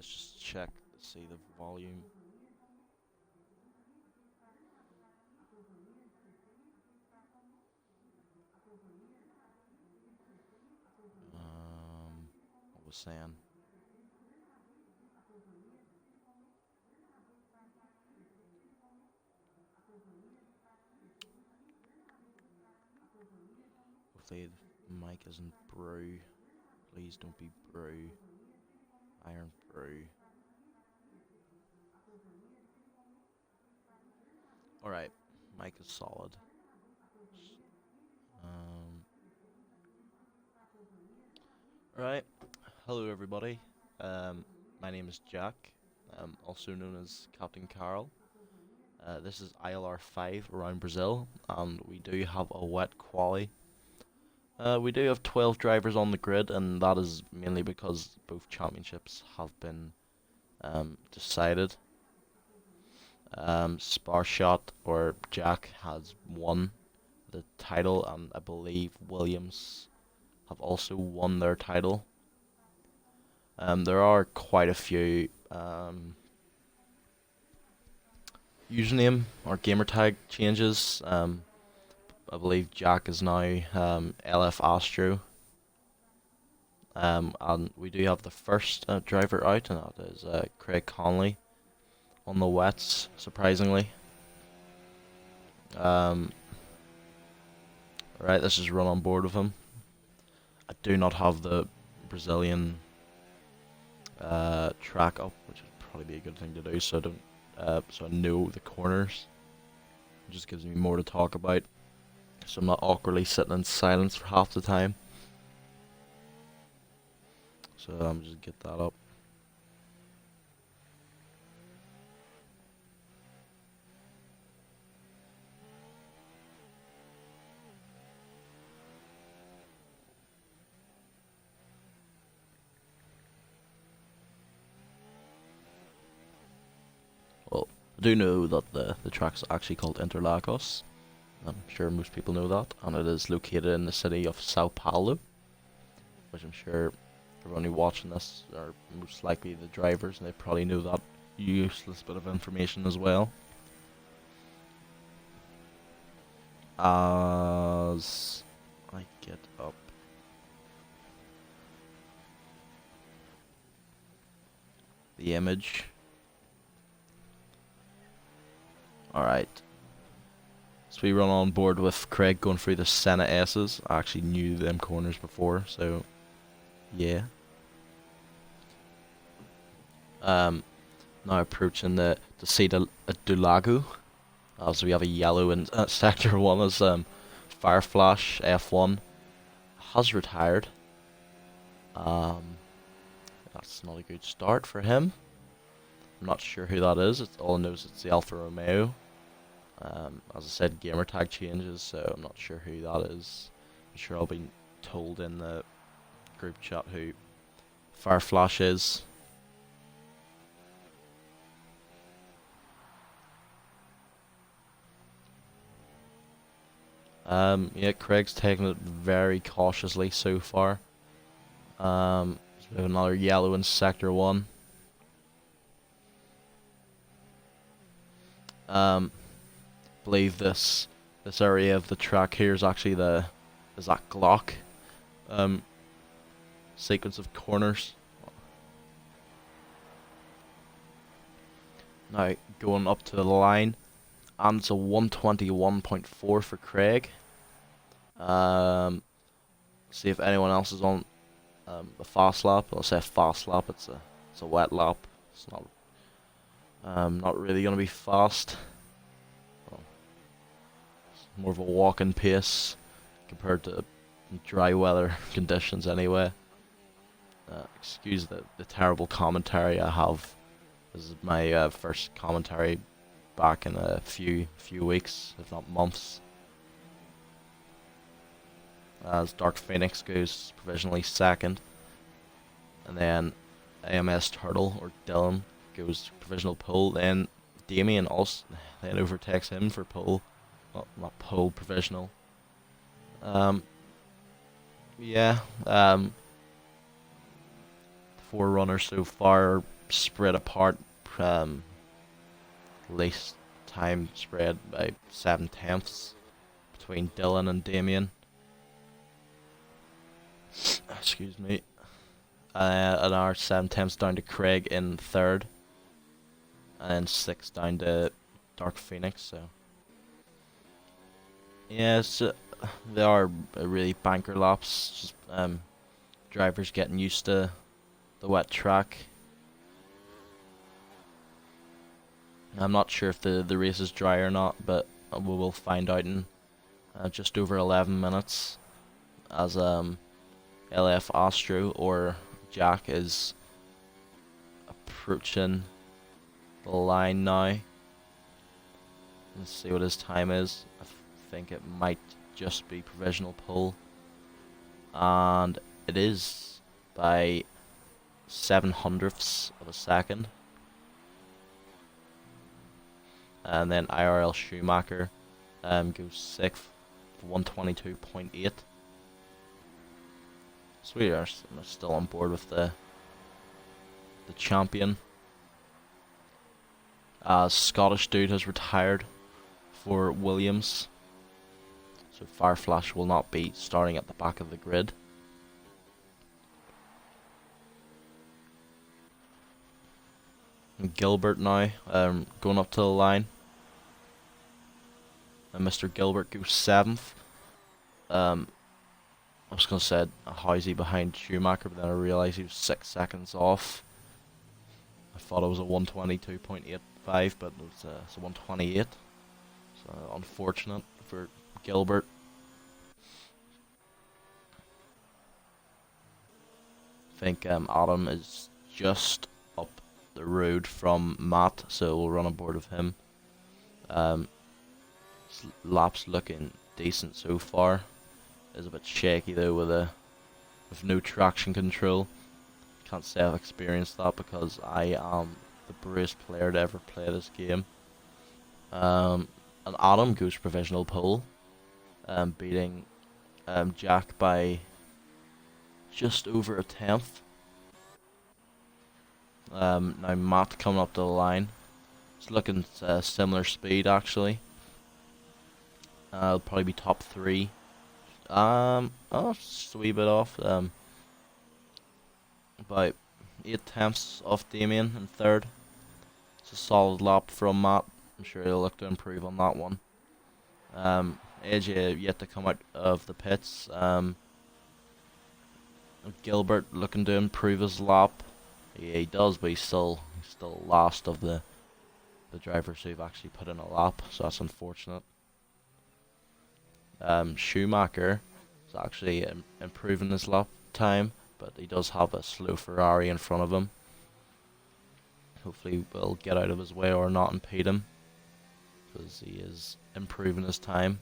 let's just check to see the volume. What was saying? Hopefully the mic isn't brew. Please don't be brew. Iron brew. Alright, mic is solid. Alright, hello everybody. My name is Jack, also known as Captain Carl. This is ILR5 around Brazil, and we do have a wet quali. We do have 12 drivers on the grid, and that is mainly because both championships have been decided. Sparshot or Jack has won the title, and I believe Williams have also won their title. There are quite a few username or gamertag changes. I believe Jack is now LF Astro. And we do have the first driver out, and that is Craig Conley on the wets, surprisingly. Right, let's just run on board with him. I do not have the Brazilian track up, which would probably be a good thing to do, so I don't, so I know the corners. It just gives me more to talk about, so I'm not awkwardly sitting in silence for half the time. So I'm just get that up. Well, I do know that the track's actually called Interlagos. I'm sure most people know that, and it is located in the city of Sao Paulo, which I'm sure everyone who watching this are most likely the drivers, and they probably know that useless bit of information as well. As I get up the image. Alright. So we run on board with Craig going through the Senna S's. I actually knew them corners before, so yeah. Now approaching the Cida do Lago. So we have a yellow in sector 1 as Fireflash F1 has retired. That's not a good start for him. I'm not sure who that is. All I know is it's the Alfa Romeo. As I said, gamertag changes, so I'm not sure who that is. I'm sure I'll be told in the group chat who Fireflash is. Yeah, Craig's taking it very cautiously so far. We have another yellow in sector 1. Believe this area of the track here is actually that Glock sequence of corners. Now going up to the line, and it's a 121.4 for Craig. See if anyone else is on a fast lap. I'll say fast lap. It's a wet lap. It's not really gonna be fast. Well, it's more of a walking pace compared to dry weather conditions anyway. Excuse the terrible commentary I have. This is my first commentary back in a few weeks, if not months. As Dark Phoenix goes provisionally second, and then AMS Turtle or Dylan goes provisional pole. Then Damien also then overtakes him for pole, well, not pole, provisional. Yeah. 4 runners so far are spread apart, least time spread by 7/10 between Dylan and Damien. Excuse me. And our 7/10 down to Craig in third, and then 6 down to Dark Phoenix. So yeah, they are really banker laps. Just drivers getting used to the wet track. I'm not sure if the race is dry or not, but we will find out in just over 11 minutes, as LF Astro or Jack is approaching the line now. Let's see what his time is. I think it might just be provisional pole, and it is by 7/100ths of a second. And then IRL Schumacher goes 6th, 122.8. So we are still on board with the champion. Scottish dude has retired for Williams, so Fireflash will not be starting at the back of the grid. And Gilbert now going up to the line. And Mr. Gilbert goes 7th. I was going to say, how is he behind Schumacher, but then I realised he was 6 seconds off. I thought it was a 122.85, but it's a 128. So unfortunate for Gilbert. I think Adam is just up the road from Matt, so we'll run aboard with him. Lap's looking decent so far. Is a bit shaky though with no traction control. Can't say I've experienced that because I am the bravest player to ever play this game. And Adam goes provisional pole, beating Jack by just over a 10th. Now Matt coming up to the line. It's looking similar speed actually. It'll probably be top 3. Just a wee bit off. About 8/10 off Damien in third. It's a solid lap from Matt. I'm sure he'll look to improve on that one. AJ yet to come out of the pits. Gilbert looking to improve his lap. Yeah, he does, but he's still last of the drivers who've actually put in a lap, so that's unfortunate. Schumacher is actually improving his lap time, but he does have a slow Ferrari in front of him. Hopefully we'll get out of his way or not impede him, because he is improving his time.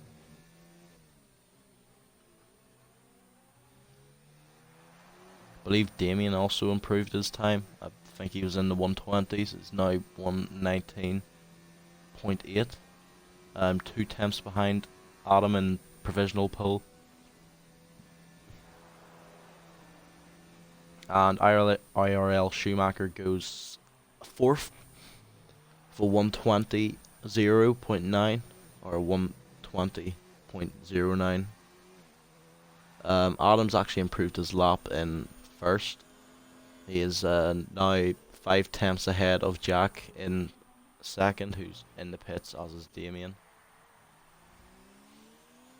I believe Damien also improved his time. I think he was in the 120s. It's now 119.8. 2 tenths behind Adam in provisional pole. And IRL Schumacher goes 4th for 120.9 or 120.09. Adam's actually improved his lap in first. He is now 5 tenths ahead of Jack in second, who's in the pits, as is Damien.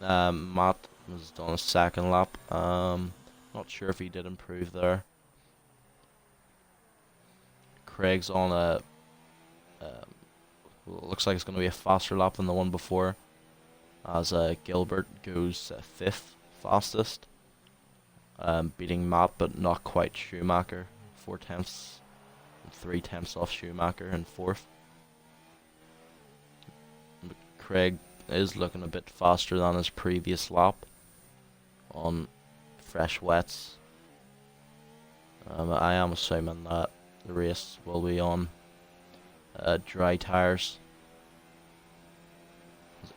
Matt was on a second lap. Not sure if he did improve there. Craig's on a looks like it's going to be a faster lap than the one before, as Gilbert goes 5th fastest, beating Matt but not quite Schumacher. 4 tenths and 3 tenths off Schumacher in 4th. But Craig is looking a bit faster than his previous lap on fresh wets. I am assuming that the race will be on dry tyres.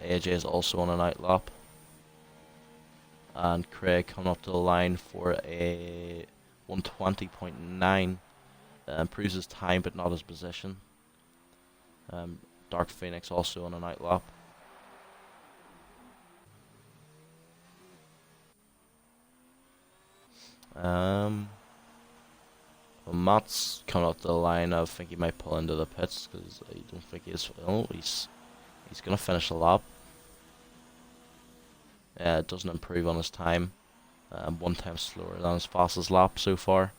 AJ is also on an out lap. And Craig coming up to the line for a 120.9 improves his time but not his position. Dark Phoenix also on an outlap. Well, Matt's coming up the line. I think he might pull into the pits because I don't think he is. Oh, he's gonna finish a lap. Yeah, it doesn't improve on his time. 1 time slower than his fastest lap so far.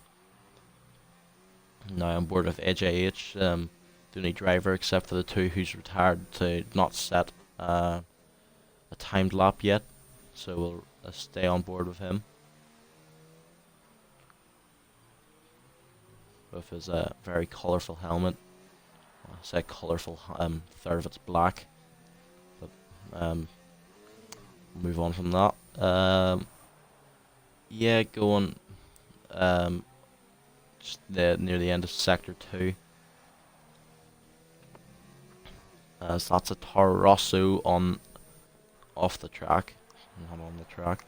Now on board with AJH, the only driver except for the 2 who's retired to not set a timed lap yet, so we'll stay on board with him. With his very colourful helmet. I say colourful, third of it's black. But move on from that. Yeah, going just near the end of sector 2. So that's a Toro Rosso off the track, not on the track.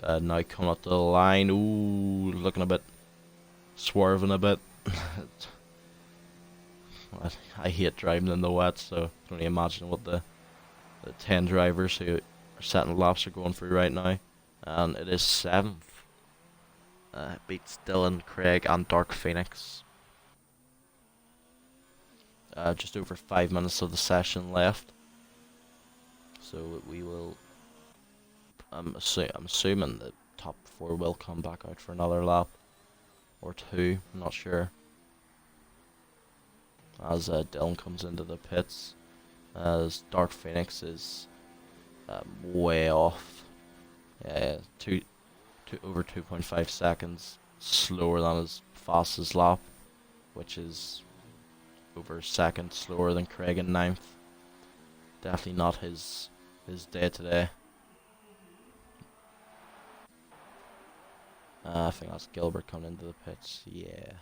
Now coming up the line. Ooh, looking a bit, swerving a bit. I hate driving in the wet, so I can only imagine what the 10 drivers who are setting laps are going through right now. And it is 7th. Beats Dylan, Craig, and Dark Phoenix. Just over 5 minutes of the session left. So we will. I'm assuming the top 4 will come back out for another lap or 2. I'm not sure. As Dylan comes into the pits, as Dark Phoenix is way off. Yeah, over 2.5 seconds slower than his fastest lap, which is over a second slower than Craig in 9th. Definitely not his day today. I think that's Gilbert coming into the pits. Yeah.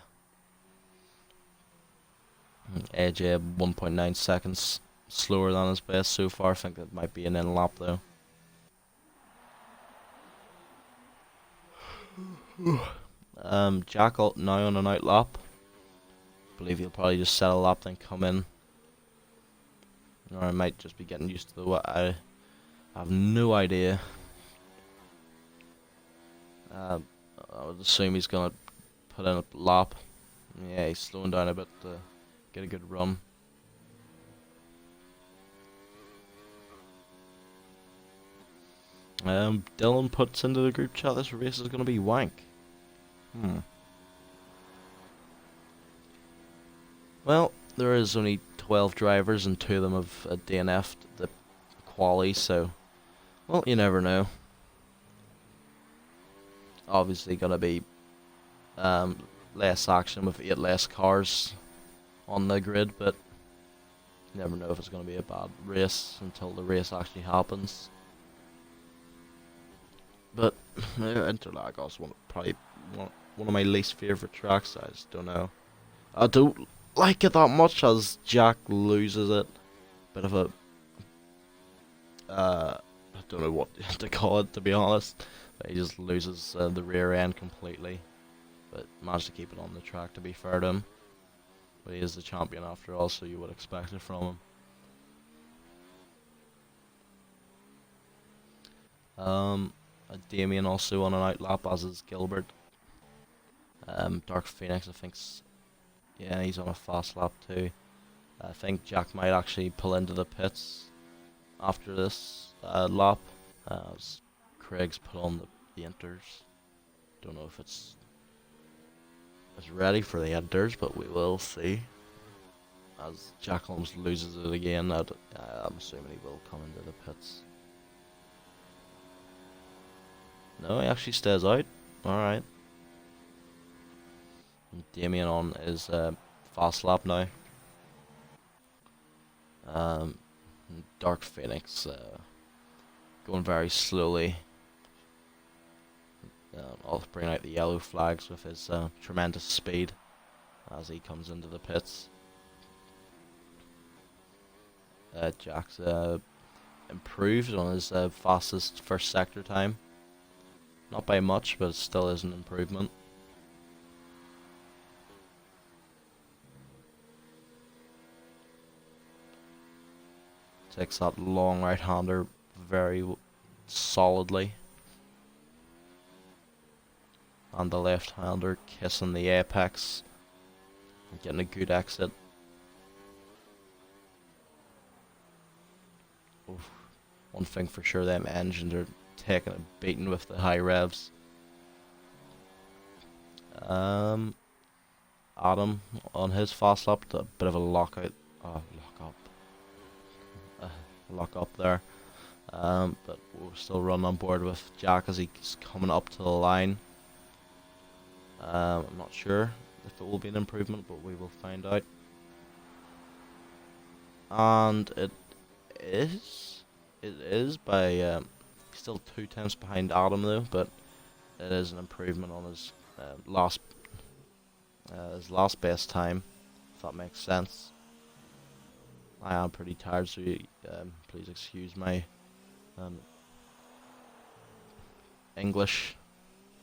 AJ 1.9 seconds slower than his best so far. I think that might be an in lap though. Jack now on an out lap. Believe he'll probably just set a lap then come in. Or I might just be getting used to the wet. I have no idea. I would assume he's gonna put in a lap. Yeah, he's slowing down a bit to get a good run. Dylan puts into the group chat, this race is gonna be wank. Well, there is only 12 drivers and 2 of them have DNF'd the quali, so well, you never know. Obviously gonna be less action with 8 less cars on the grid, but you never know if it's gonna be a bad race until the race actually happens. But Interlagos probably one of my least favourite tracks. I just don't know. I don't like it that much as Jack loses it. Bit of a I don't know what to call it, to be honest. But he just loses the rear end completely. But managed to keep it on the track, to be fair to him. But he is the champion after all, so you would expect it from him. Damien also on an out lap, as is Gilbert. Dark Phoenix, I think's, yeah, he's on a fast lap too. I think Jack might actually pull into the pits after this lap, as Craig's put on the inters. Don't know if it's ready for the inters, but we will see. As Jack Holmes loses it again, I'm assuming he will come into the pits. No, he actually stays out. Alright. Damien on his fast lap now. Dark Phoenix going very slowly. I'll bring out the yellow flags with his tremendous speed as he comes into the pits. Jack's improved on his fastest first sector time. Not by much, but it still is an improvement. Takes that long right-hander very solidly. And the left-hander kissing the apex. And getting a good exit. Oof. One thing for sure, them engines are taking a beating with the high revs. Adam on his fast lap, a bit of a lockout. Lock up there. But we're still running on board with Jack as he's coming up to the line. I'm not sure if it will be an improvement, but we will find out. And it is. It is by still 2 tenths behind Adam though, but it is an improvement on his last best time, if that makes sense. I am pretty tired, so please excuse my English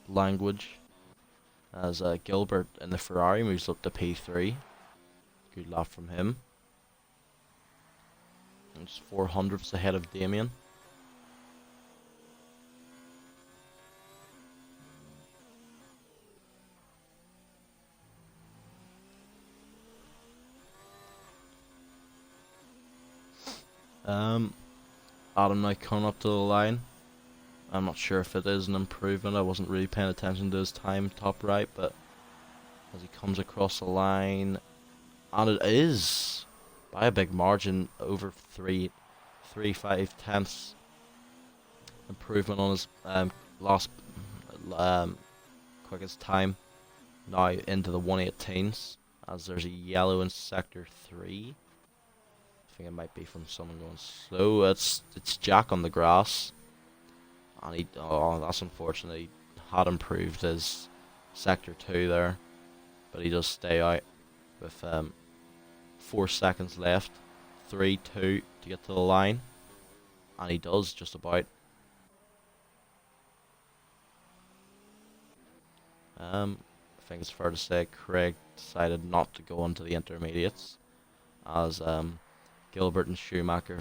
language. As Gilbert in the Ferrari moves up to P3. Good lap from him. And just 400ths ahead of Damien. Adam now coming up to the line. I'm not sure if it is an improvement. I wasn't really paying attention to his time top right, but as he comes across the line, and it is by a big margin, over 5 tenths improvement on his last quickest time. Now into the 118s, as there's a yellow in sector 3. I think it might be from someone going slow. It's Jack on the grass. And that's unfortunate. He had improved his sector 2 there, but he does stay out with 4 seconds left, 3-2 to get to the line, and he does just about. I think it's fair to say Craig decided not to go into the intermediates, as Gilbert and Schumacher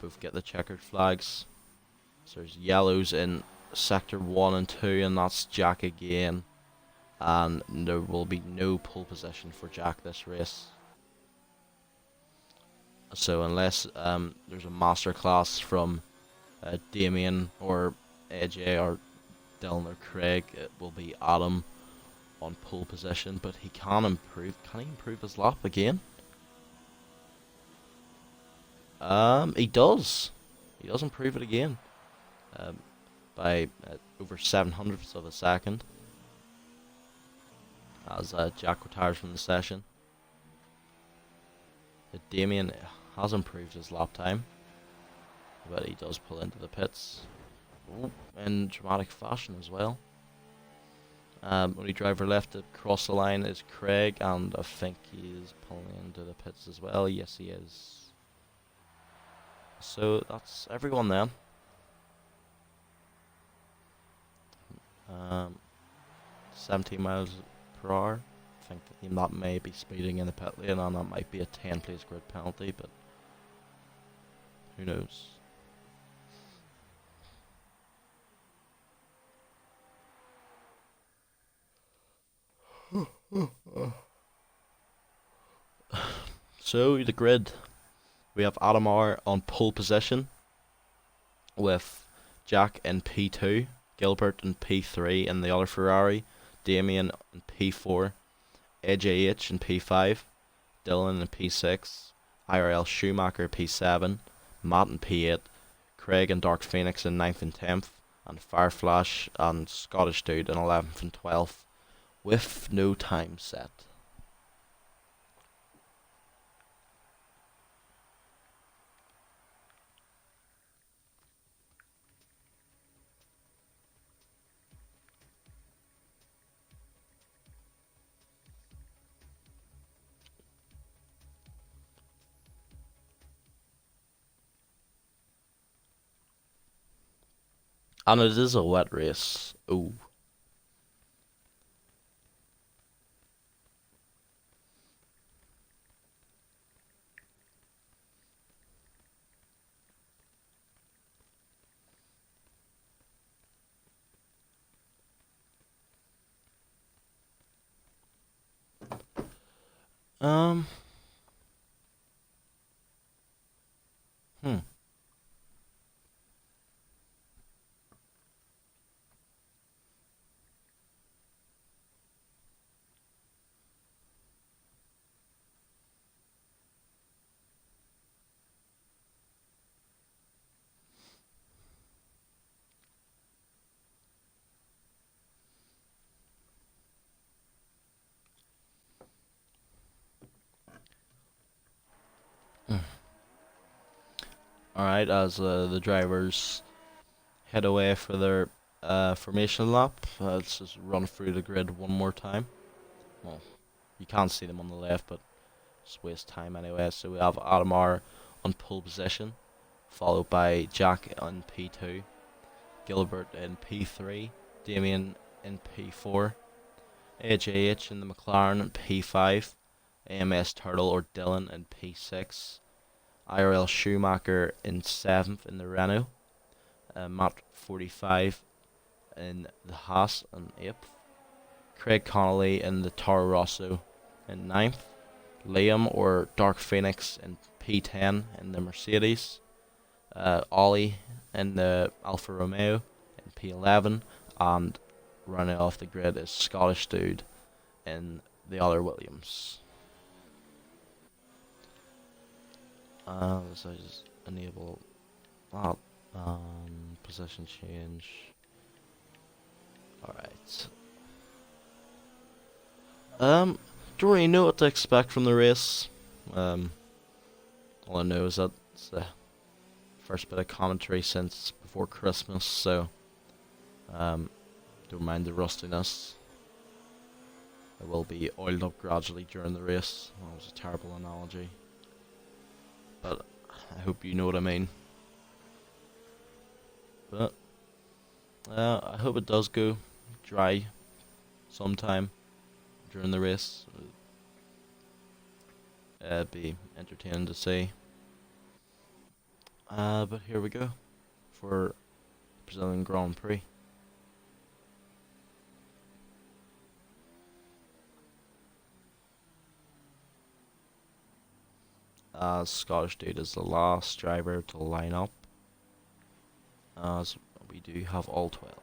both get the checkered flags. So there's yellows in sector 1 and 2, and that's Jack again. And there will be no pole position for Jack this race. So unless there's a masterclass from Damien or AJ or Dylan or Craig, it will be Adam on pole position. But he can improve. Can he improve his lap again? He does. He does improve it again. By over 700ths of a second, as Jack retires from the session. Damien has improved his lap time, but he does pull into the pits in dramatic fashion as well. Only driver left to cross the line is Craig, and I think he is pulling into the pits as well. Yes, he is. So that's everyone then. 17 miles per hour. I think that may be speeding in the pit lane, and that might be a 10-place grid penalty, but who knows. So the grid, we have Adam R on pole position with Jack in P2, Gilbert in P3 in the other Ferrari, Damien in P4, AJH in P5, Dylan in P6, IRL Schumacher P7, Matt in P8, Craig and Dark Phoenix in 9th and 10th, and Fireflash and Scottish Dude in 11th and 12th, with no time set. And it is a wet race. Ooh. Um, hmm. Alright, as the drivers head away for their formation lap, let's just run through the grid one more time. Well, you can't see them on the left, but just waste time anyway. So we have Adamar on pole position, followed by Jack on P2, Gilbert in P3, Damien in P4, AJH in the McLaren in P5, AMS Turtle or Dylan in P6, IRL Schumacher in 7th in the Renault, Matt 45 in the Haas in 8th, Craig Connolly in the Toro Rosso in 9th, Liam or Dark Phoenix in P10 in the Mercedes, Ollie in the Alfa Romeo in P11, and running off the grid is Scottish Dude in the other Williams. So I just enable that. Position change. Alright. Don't really know what to expect from the race. All I know is that it's the first bit of commentary since before Christmas, so don't mind the rustiness. It will be oiled up gradually during the race. That was a terrible analogy, but I hope you know what I mean. But I hope it does go dry sometime during the race. It'd be entertaining to see. But here we go for Brazilian Grand Prix. Scottish Dude is the last driver to line up, as we do have all 12.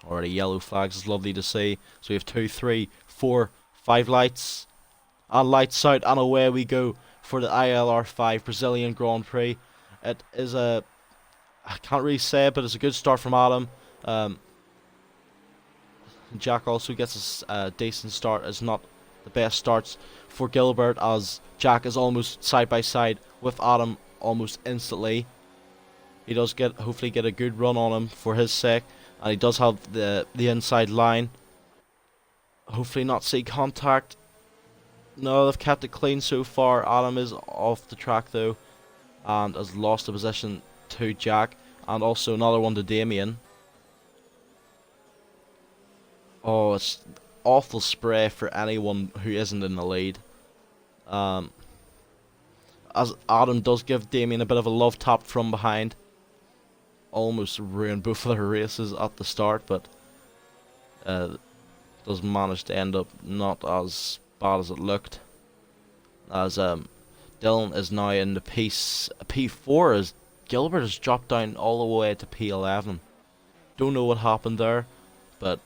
Already yellow flags is lovely to see. So we have 2, 3, 4, 5 lights. And lights out, and away we go for the ILR5 Brazilian Grand Prix. It is a... I can't really say it, but it's a good start from Adam. Jack also gets a decent start. It's not the best starts for Gilbert, as Jack is almost side by side with Adam almost instantly. He does hopefully get a good run on him for his sake, and he does have the inside line. Hopefully not see contact. No, they've kept it clean so far. Adam is off the track though, and has lost the position to Jack, and also another one to Damien. Oh, it's awful spray for anyone who isn't in the lead. As Adam does give Damien a bit of a love tap from behind. Almost ruined both of their races at the start, but does manage to end up not as bad as it looked. As Dylan is now in the P4, as Gilbert has dropped down all the way to P11. Don't know what happened there, but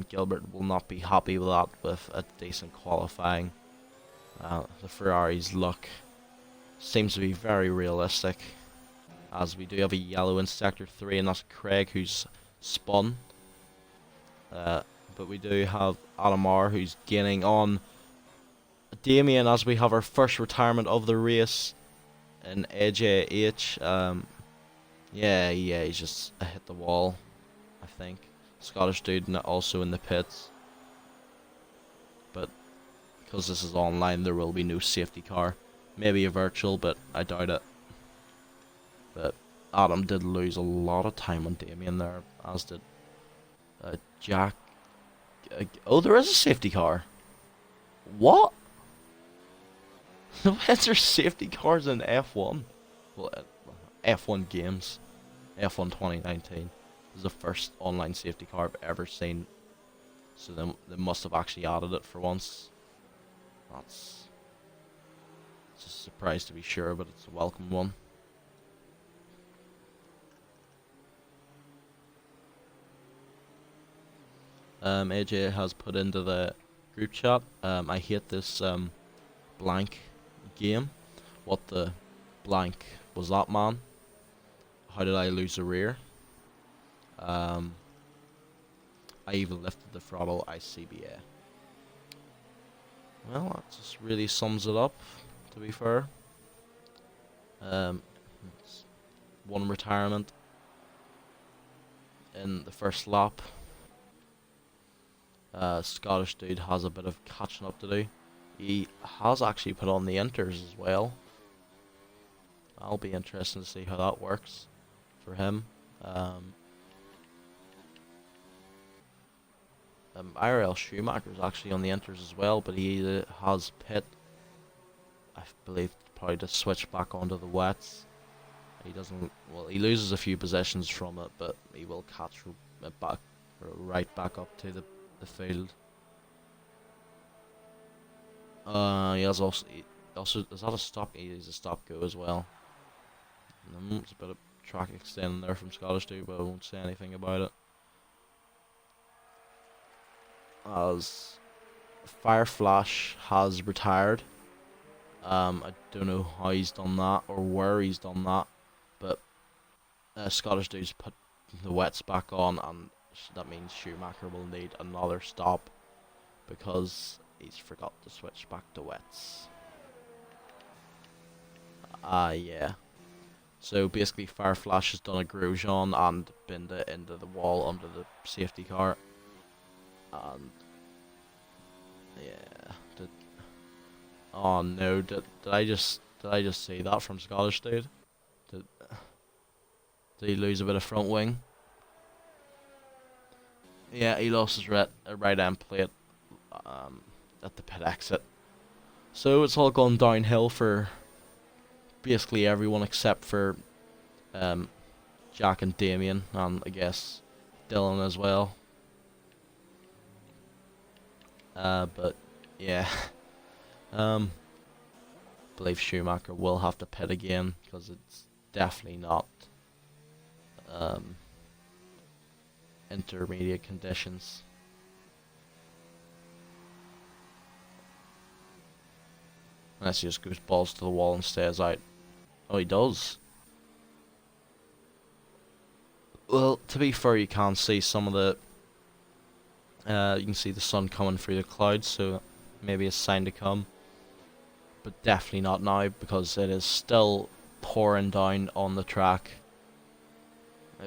Gilbert will not be happy with that with a decent qualifying. The Ferrari's luck seems to be very realistic, as we do have a yellow in Sector 3, and that's Craig who's spun. But we do have Adamar who's gaining on Damien, as we have our first retirement of the race in AJH. Yeah, he just hit the wall, I think. Scottish Dude also in the pits. But because this is online, there will be no safety car. Maybe a virtual, but I doubt it. But Adam did lose a lot of time on Damien there, as did Jack. Oh, there is a safety car. What? Why is there safety cars in F1? Well, F1 games. F1 2019. This is the first online safety car I've ever seen So they must have actually added it for once. That's it's a surprise to be sure, but it's a welcome one. AJ has put into the group chat, I hate this blank game. What the blank was that, man? How did I lose the rear? I even lifted the throttle ICBA. Well, that just really sums it up, to be fair. One retirement in the first lap. Scottish dude has a bit of catching up to do. He has actually put on the inters as well. That'll be interesting to see how that works for him. IRL Schumacher's actually on the inters as well, but he has pit, I believe, probably to switch back onto the wets. He doesn't, well, he loses a few positions from it, but he will catch it back, right back up to the field. He also is that a stop? He is a stop go as well. It's a bit of track extending there from Scottish dude, but I won't say anything about it. As Fire Flash has retired. I don't know how he's done that or where he's done that, but Scottish dude's put the wets back on, and that means Schumacher will need another stop because he's forgot to switch back to wets. Yeah. So basically Fire Flash has done a Grosjean and been into the wall under the safety car. And yeah, oh no, did I just say that from Scottish dude? Did he lose a bit of front wing? Yeah, he lost his right end plate at the pit exit. So it's all gone downhill for basically everyone except for Jack and Damien, and I guess Dylan as well. But yeah, believe Schumacher will have to pit again because it's definitely not intermediate conditions. Unless he just goes balls to the wall and stays out. Oh, he does. Well, to be fair, you can see some of the you can see the sun coming through the clouds, so maybe it's a sign to come. But definitely not now, because it is still pouring down on the track.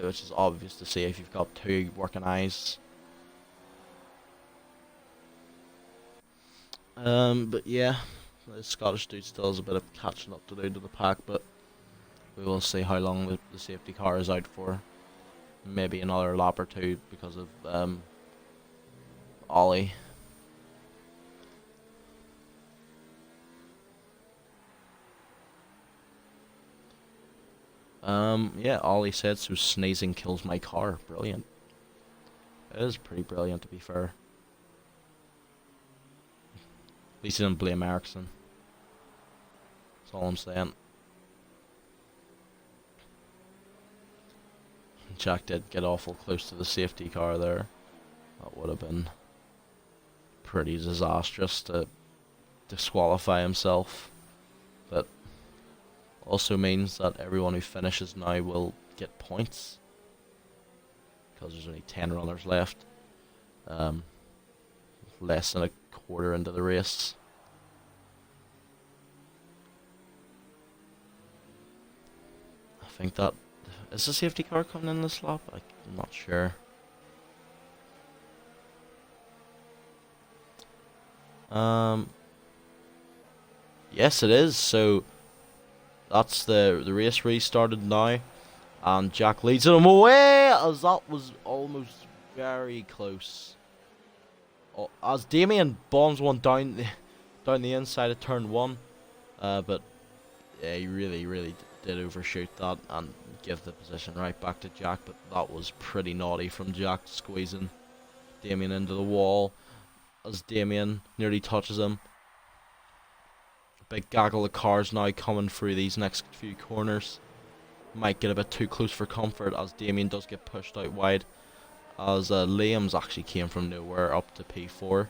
Which is obvious to see if you've got two working eyes. But yeah, the Scottish dude still has a bit of catching up to do to the pack, but we will see how long the safety car is out for. Maybe another lap or two because of Ollie. Yeah, Ollie said, so sneezing kills my car. Brilliant. It is pretty brilliant, to be fair. At least he didn't blame Ericsson. That's all I'm saying. Jack did get awful close to the safety car there. That would have been pretty disastrous to disqualify himself. But also means that everyone who finishes now will get points, because there's only 10 runners left. Less than a quarter into the race. I think that is the safety car coming in this lap? I'm not sure. Yes, it is. So that's the race restarted now, and Jack leads him away as that was almost very close. Oh, as Damien bombs one down the inside of turn one, but yeah, he really did overshoot that and give the position right back to Jack. But that was pretty naughty from Jack, squeezing Damien into the wall as Damien nearly touches him. Big gaggle of cars now coming through these next few corners. Might get a bit too close for comfort as Damien does get pushed out wide. As Liam's actually came from nowhere up to P4.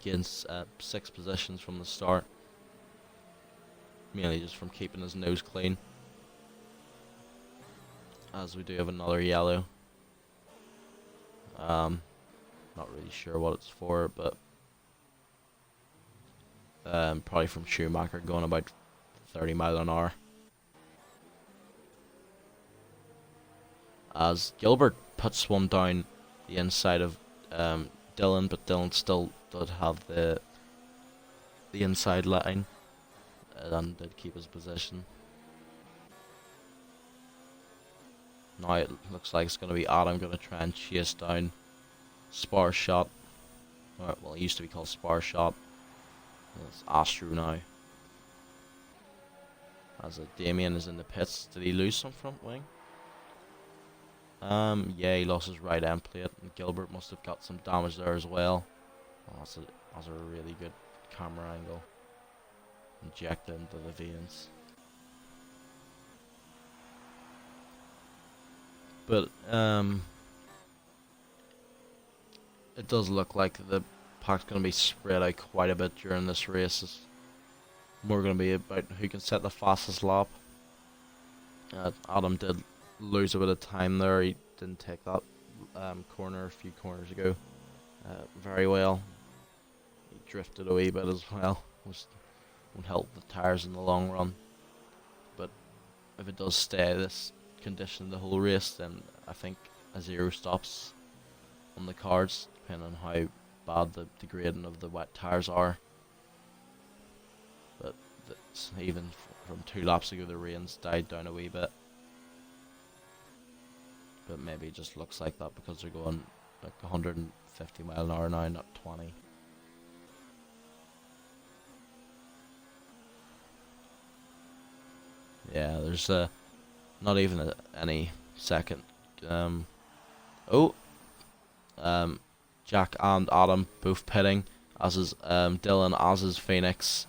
Against 6 positions from the start. Mainly just from keeping his nose clean. As we do have another yellow. Not really sure what it's for, but probably from Schumacher going about 30 miles an hour. As Gilbert puts one down the inside of Dylan, but Dylan still did have the inside line and did keep his position. Now it looks like it's going to be Adam going to try and chase down Spar Shot. Well, it used to be called Spar Shot. It's Astro now. As Damien is in the pits. Did he lose some front wing? Yeah, he lost his right end plate, and Gilbert must have got some damage there as well. Oh, that's a really good camera angle. Inject into the veins. But it does look like the pack's going to be spread out quite a bit during this race. It's more going to be about who can set the fastest lap. Adam did lose a bit of time there. He didn't take that corner a few corners ago very well. He drifted a wee bit as well, which won't help the tyres in the long run. But if it does stay this condition the whole race, then I think a 0 stops on the cards, depending on how bad the grading of the wet tyres are. But even from 2 laps ago, the rains died down a wee bit. But maybe it just looks like that because they're going like 150 miles an hour now, not 20. Yeah, there's not even any second. Jack and Adam both pitting, as is Dylan, as is Phoenix,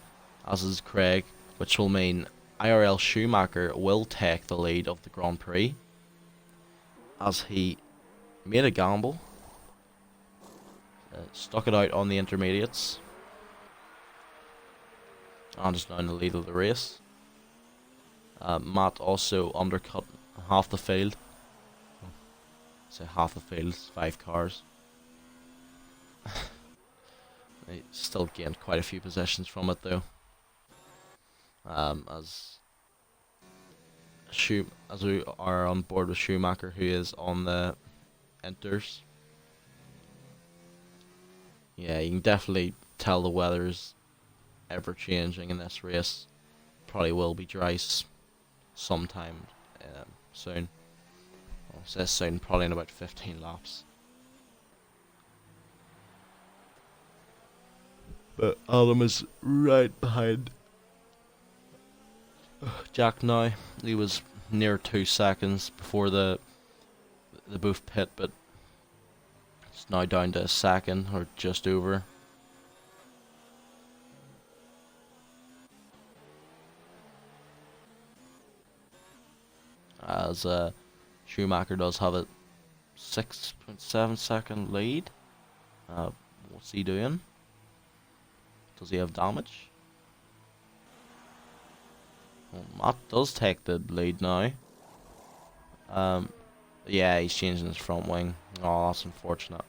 as is Craig, which will mean IRL Schumacher will take the lead of the Grand Prix, as he made a gamble, stuck it out on the intermediates, and is now in the lead of the race. Matt also undercut half the field. Say half the field, 5 cars. He still gained quite a few positions from it though. As we are on board with Schumacher, who is on the Inters. Yeah, you can definitely tell the weather's ever changing in this race. Probably will be dry sometime soon. Well, it says soon, probably in about 15 laps. But Adam is right behind Jack now. He was near 2 seconds before the both pit, but it's now down to a second or just over. As Schumacher does have a 6.7 second lead. What's he doing? Does he have damage? Well, Matt does take the lead now. Yeah, he's changing his front wing. Oh, that's unfortunate.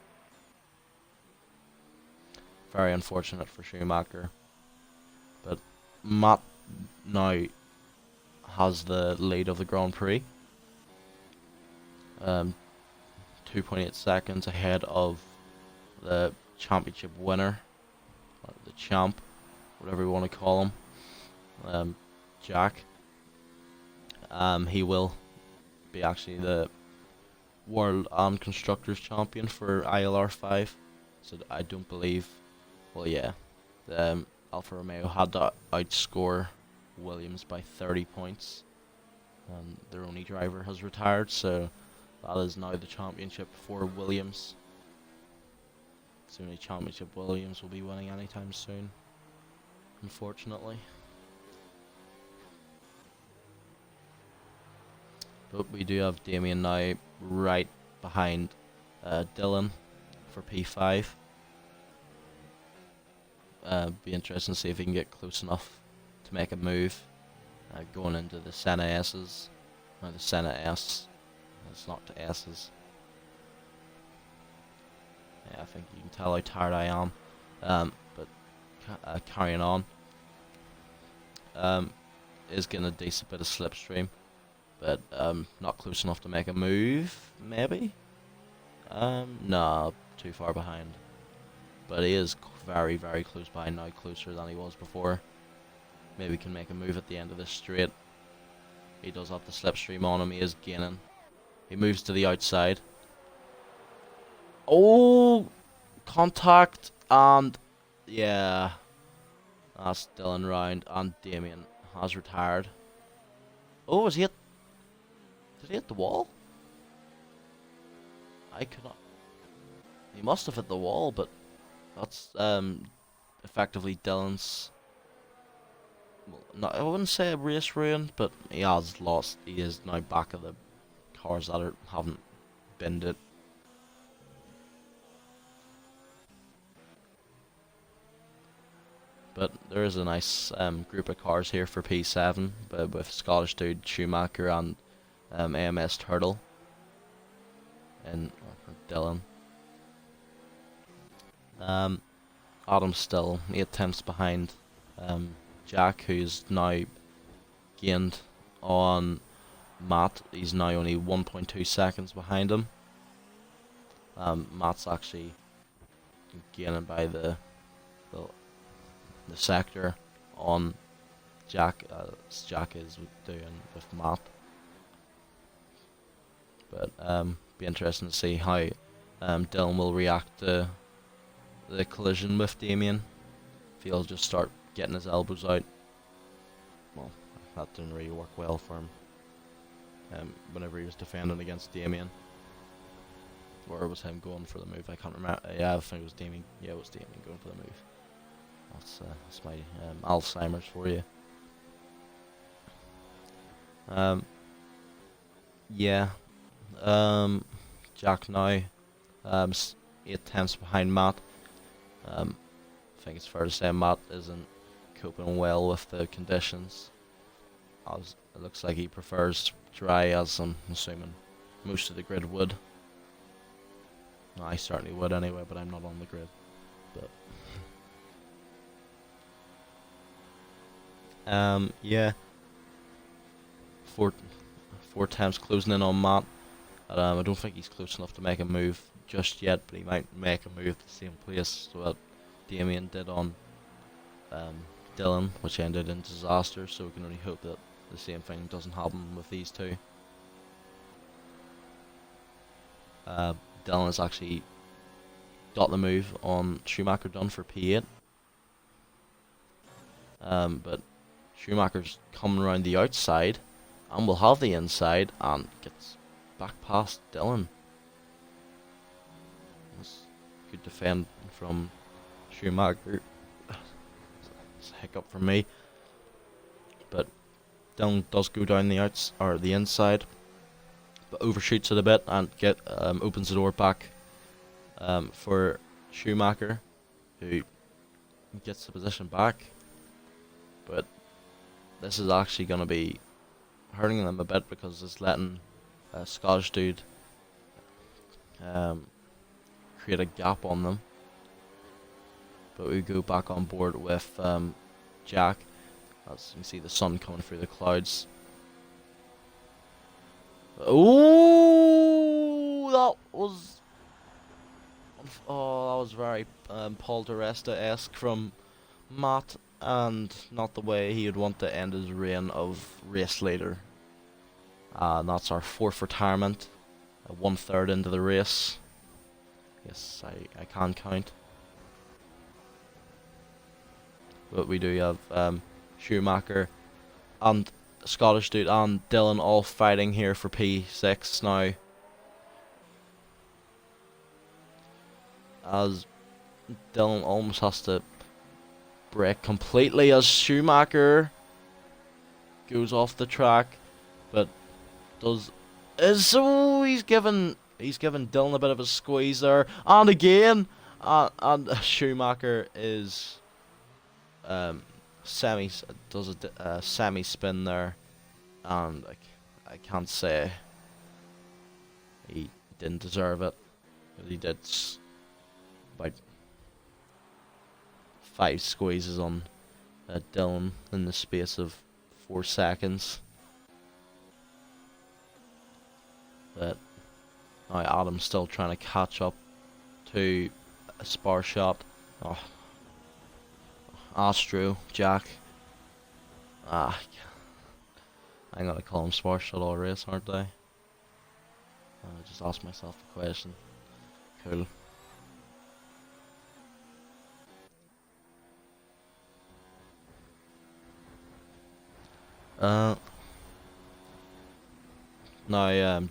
Very unfortunate for Schumacher. But Matt now has the lead of the Grand Prix. 2.8 seconds ahead of the championship winner, or the champ, whatever you want to call him, Jack. He will be actually the World and Constructors Champion for ILR5. So I don't believe, well yeah, Alfa Romeo had to outscore Williams by 30 points. And their only driver has retired, so that is now the championship for Williams. It's the only championship Williams will be winning anytime soon, unfortunately. But we do have Damien now right behind Dylan for P5. Be interesting to see if he can get close enough to make a move. Going into the Senna S's, or the Senna S. It's not the S's. Yeah, I think you can tell how tired I am. But carrying on. Is getting a decent bit of slipstream, but not close enough to make a move, maybe? Nah, too far behind. But he is very, very close by now, closer than he was before. Maybe can make a move at the end of this straight. He does have the slipstream on him, he is gaining. He moves to the outside. Oh! Contact, and yeah. That's Dylan round, and Damien has retired. Oh, did he hit the wall? I could not. He must have hit the wall, but that's effectively Dylan's. Well, not, I wouldn't say a race ruin, but he has lost. He is now back of the cars that haven't binned it. But there is a nice group of cars here for P7, but with Scottish Dude, Schumacher, and AMS Turtle, and Dylan. Adam's still 8 tenths behind Jack, who's now gained on Matt. He's now only 1.2 seconds behind him. Matt's actually gaining by the sector on Jack, as Jack is doing with Matt. But be interesting to see how Dylan will react to the collision with Damien. If he'll just start getting his elbows out. Well, that didn't really work well for him. Whenever he was defending against Damien. Or was him going for the move? I can't remember. Yeah, I think it was Damien. Yeah, it was Damien going for the move. That's my Alzheimer's for you. Yeah. Jack now 8 tenths behind Matt. I think it's fair to say Matt isn't coping well with the conditions, as it looks like he prefers dry, as I'm assuming most of the grid would. I certainly would anyway, but I'm not on the grid. But yeah, four times closing in on Matt. I don't think he's close enough to make a move just yet, but he might make a move to the same place what Damien did on Dylan, which ended in disaster. So we can only hope that the same thing doesn't happen with these two. Dylan has actually got the move on Schumacher done for P8. But Schumacher's coming around the outside and will have the inside and gets back past Dylan. That's good defend from Schumacher. It's a hiccup for me. But Dylan does go down the outs or the inside, but overshoots it a bit and opens the door back for Schumacher, who gets the position back. But this is actually going to be hurting them a bit because it's letting a Scottish dude create a gap on them. But we go back on board with Jack, as you can see the sun coming through the clouds. Oh, that was very Paul di Resta-esque from Matt, and not the way he would want to end his reign of race leader. And that's our 4th retirement, 1/3 into the race. Yes, I can count. But we do have Schumacher and Scottish dude and Dylan all fighting here for P6 now. As Dylan almost has to brake completely as Schumacher goes off the track, but he's given Dylan a bit of a squeeze there, and again, and Schumacher is does a semi spin there, and I can't say he didn't deserve it. He did about 5 squeezes on Dylan in the space of 4 seconds. But now Adam's still trying to catch up to a spar shot. Oh, Astro, Jack. I'm gonna call him spar shot all race, aren't I? I just asked myself the question. Cool. Now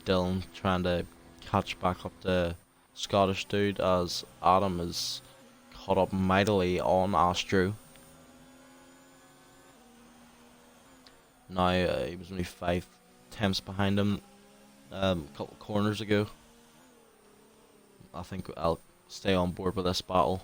Dylan trying to catch back up the Scottish dude as Adam is caught up mightily on Astro. Now he was only 5 tenths behind him a couple corners ago. I think I'll stay on board with this battle.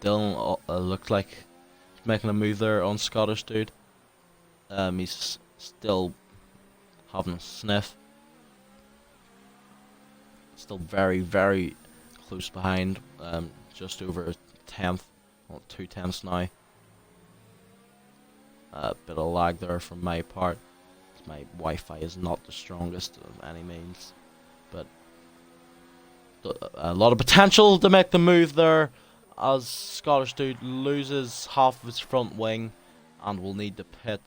Dylan looked like he's making a move there on Scottish dude. He's still having a sniff. Still very, very close behind. Just over a tenth, well, 2 tenths now. Bit of lag there from my part. My Wi-Fi is not the strongest of any means, but a lot of potential to make the move there, as Scottish dude loses half of his front wing and will need to pit.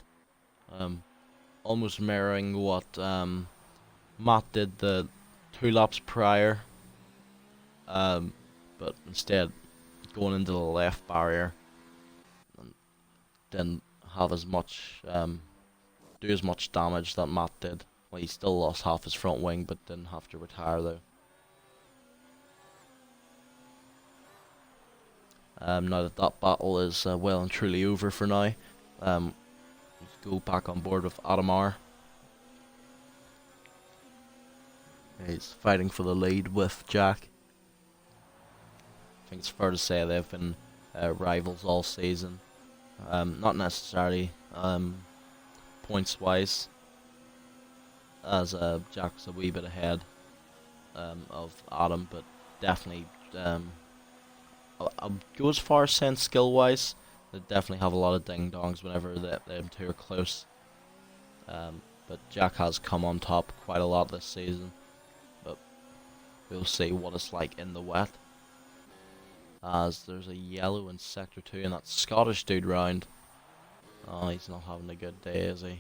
Almost mirroring what Matt did the 2 laps prior, but instead going into the left barrier and didn't have as much do as much damage that Matt did. Well, he still lost half his front wing, but didn't have to retire though. Now that battle is well and truly over for now. Let's go back on board with Adam R. He's fighting for the lead with Jack. I think it's fair to say they've been rivals all season. Not necessarily points wise, as Jack's a wee bit ahead of Adam, but definitely I'll go as far as saying skill wise, they definitely have a lot of ding dongs whenever them two are close. But Jack has come on top quite a lot this season, but we'll see what it's like in the wet, as there's a yellow in sector 2 in that Scottish dude round. Oh, he's not having a good day, is he?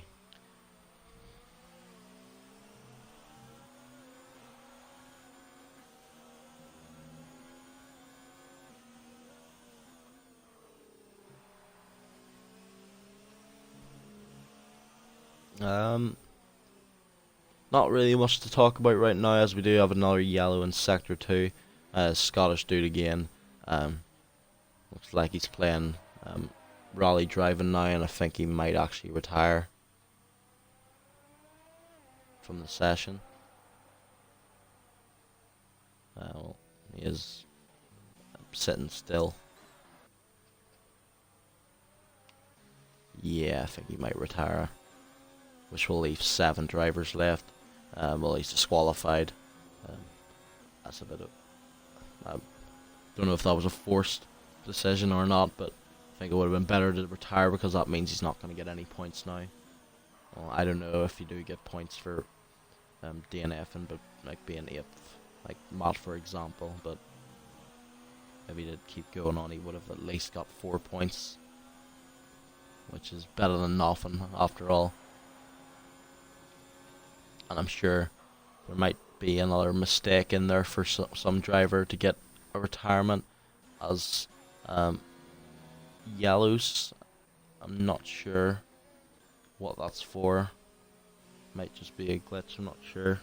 Not really much to talk about right now, as we do have another yellow in sector 2. Scottish dude again. Looks like he's playing rally driving now, and I think he might actually retire from the session. Well, he is sitting still. Yeah, I think he might retire, which will leave 7 drivers left. Well, he's disqualified. That's a bit of... I don't know if that was a forced decision or not, but I think it would have been better to retire, because that means he's not going to get any points now. Well, I don't know if you do get points for DNFing, but like being 8th, like Matt for example, but if he did keep going on, he would have at least got 4 points, which is better than nothing after all. And I'm sure there might be another mistake in there for some driver to get a retirement as yellows. I'm not sure what that's for. Might just be a glitch, I'm not sure.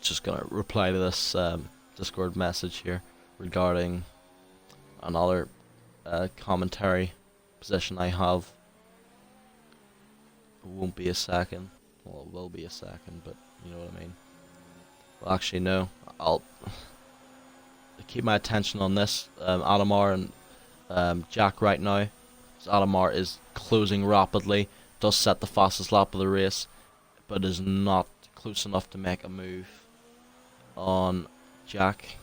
Just gonna reply to this Discord message here regarding another commentary position I have. It won't be a second. Well, it will be a second, but you know what I mean. Well, actually, no. I'll keep my attention on this. Adamar and Jack right now. So Adamar is closing rapidly. Does set the fastest lap of the race, but is not close enough to make a move on Jack.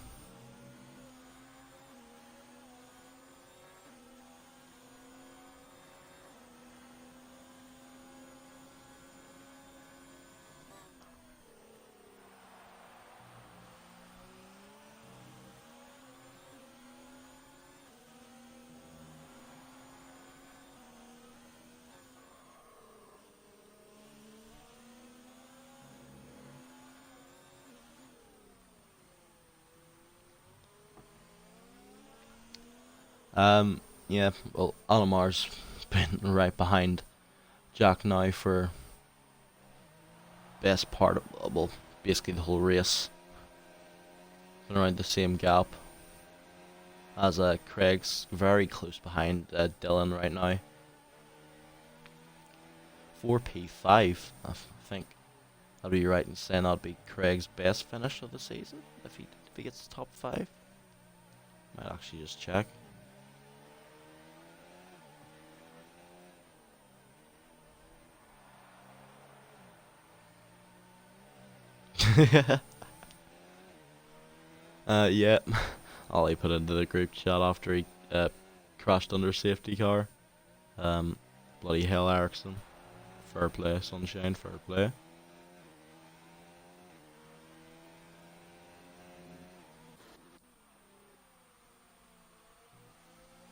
Yeah, well, Alamar's been right behind Jack now for best part of, well, basically the whole race. Been around the same gap as Craig's very close behind Dylan right now. 4P5, I think I'd be right in saying that'd be Craig's best finish of the season if he gets top 5. Might actually just check. Yeah. Ollie put into the group chat after he crashed under safety car. Bloody hell, Ericsson. Fair play, sunshine, fair play.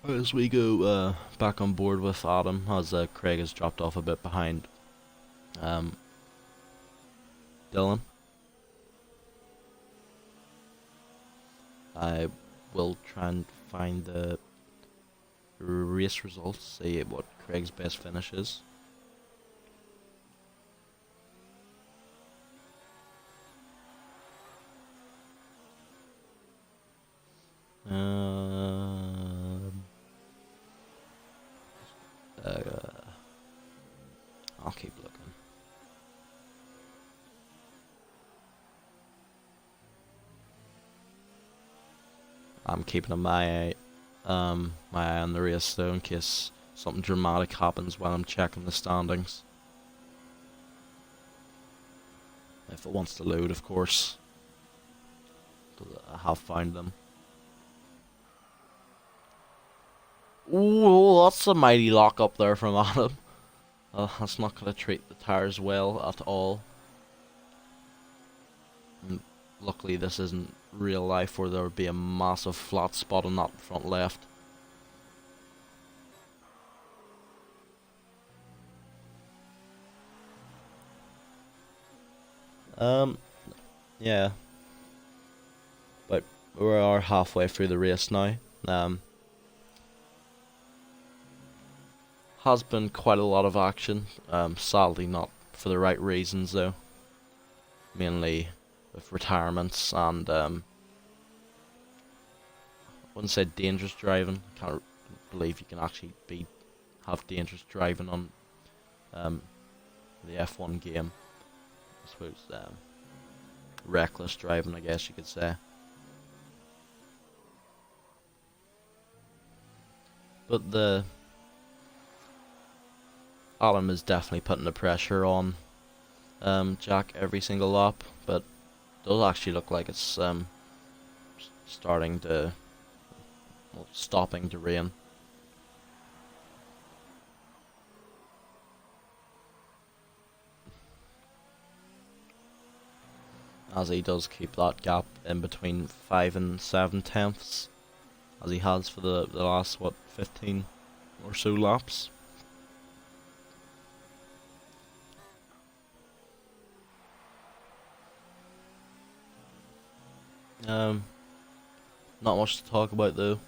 As we go back on board with Adam, as Craig has dropped off a bit behind Dylan. I will try and find the race results, see what Craig's best finish is. I'll keep looking. I'm keeping my eye on the race though, in case something dramatic happens while I'm checking the standings. If it wants to load, of course. I have found them. Ooh, that's a mighty lock up there from Adam. That's not going to treat the tyres well at all. And luckily this isn't real life where there would be a massive flat spot on that front left. Yeah. But we are halfway through the race now. Has been quite a lot of action. Sadly not for the right reasons though. Mainly with retirements and I wouldn't say dangerous driving. I can't believe you can actually have dangerous driving on the F1 game. I suppose reckless driving, I guess you could say. But the Adam is definitely putting the pressure on Jack every single lap, but does actually look like it's starting to, well, stopping to rain. As he does keep that gap in between 5 and 7 tenths, as he has for the last, what, 15 or so laps. Not much to talk about though.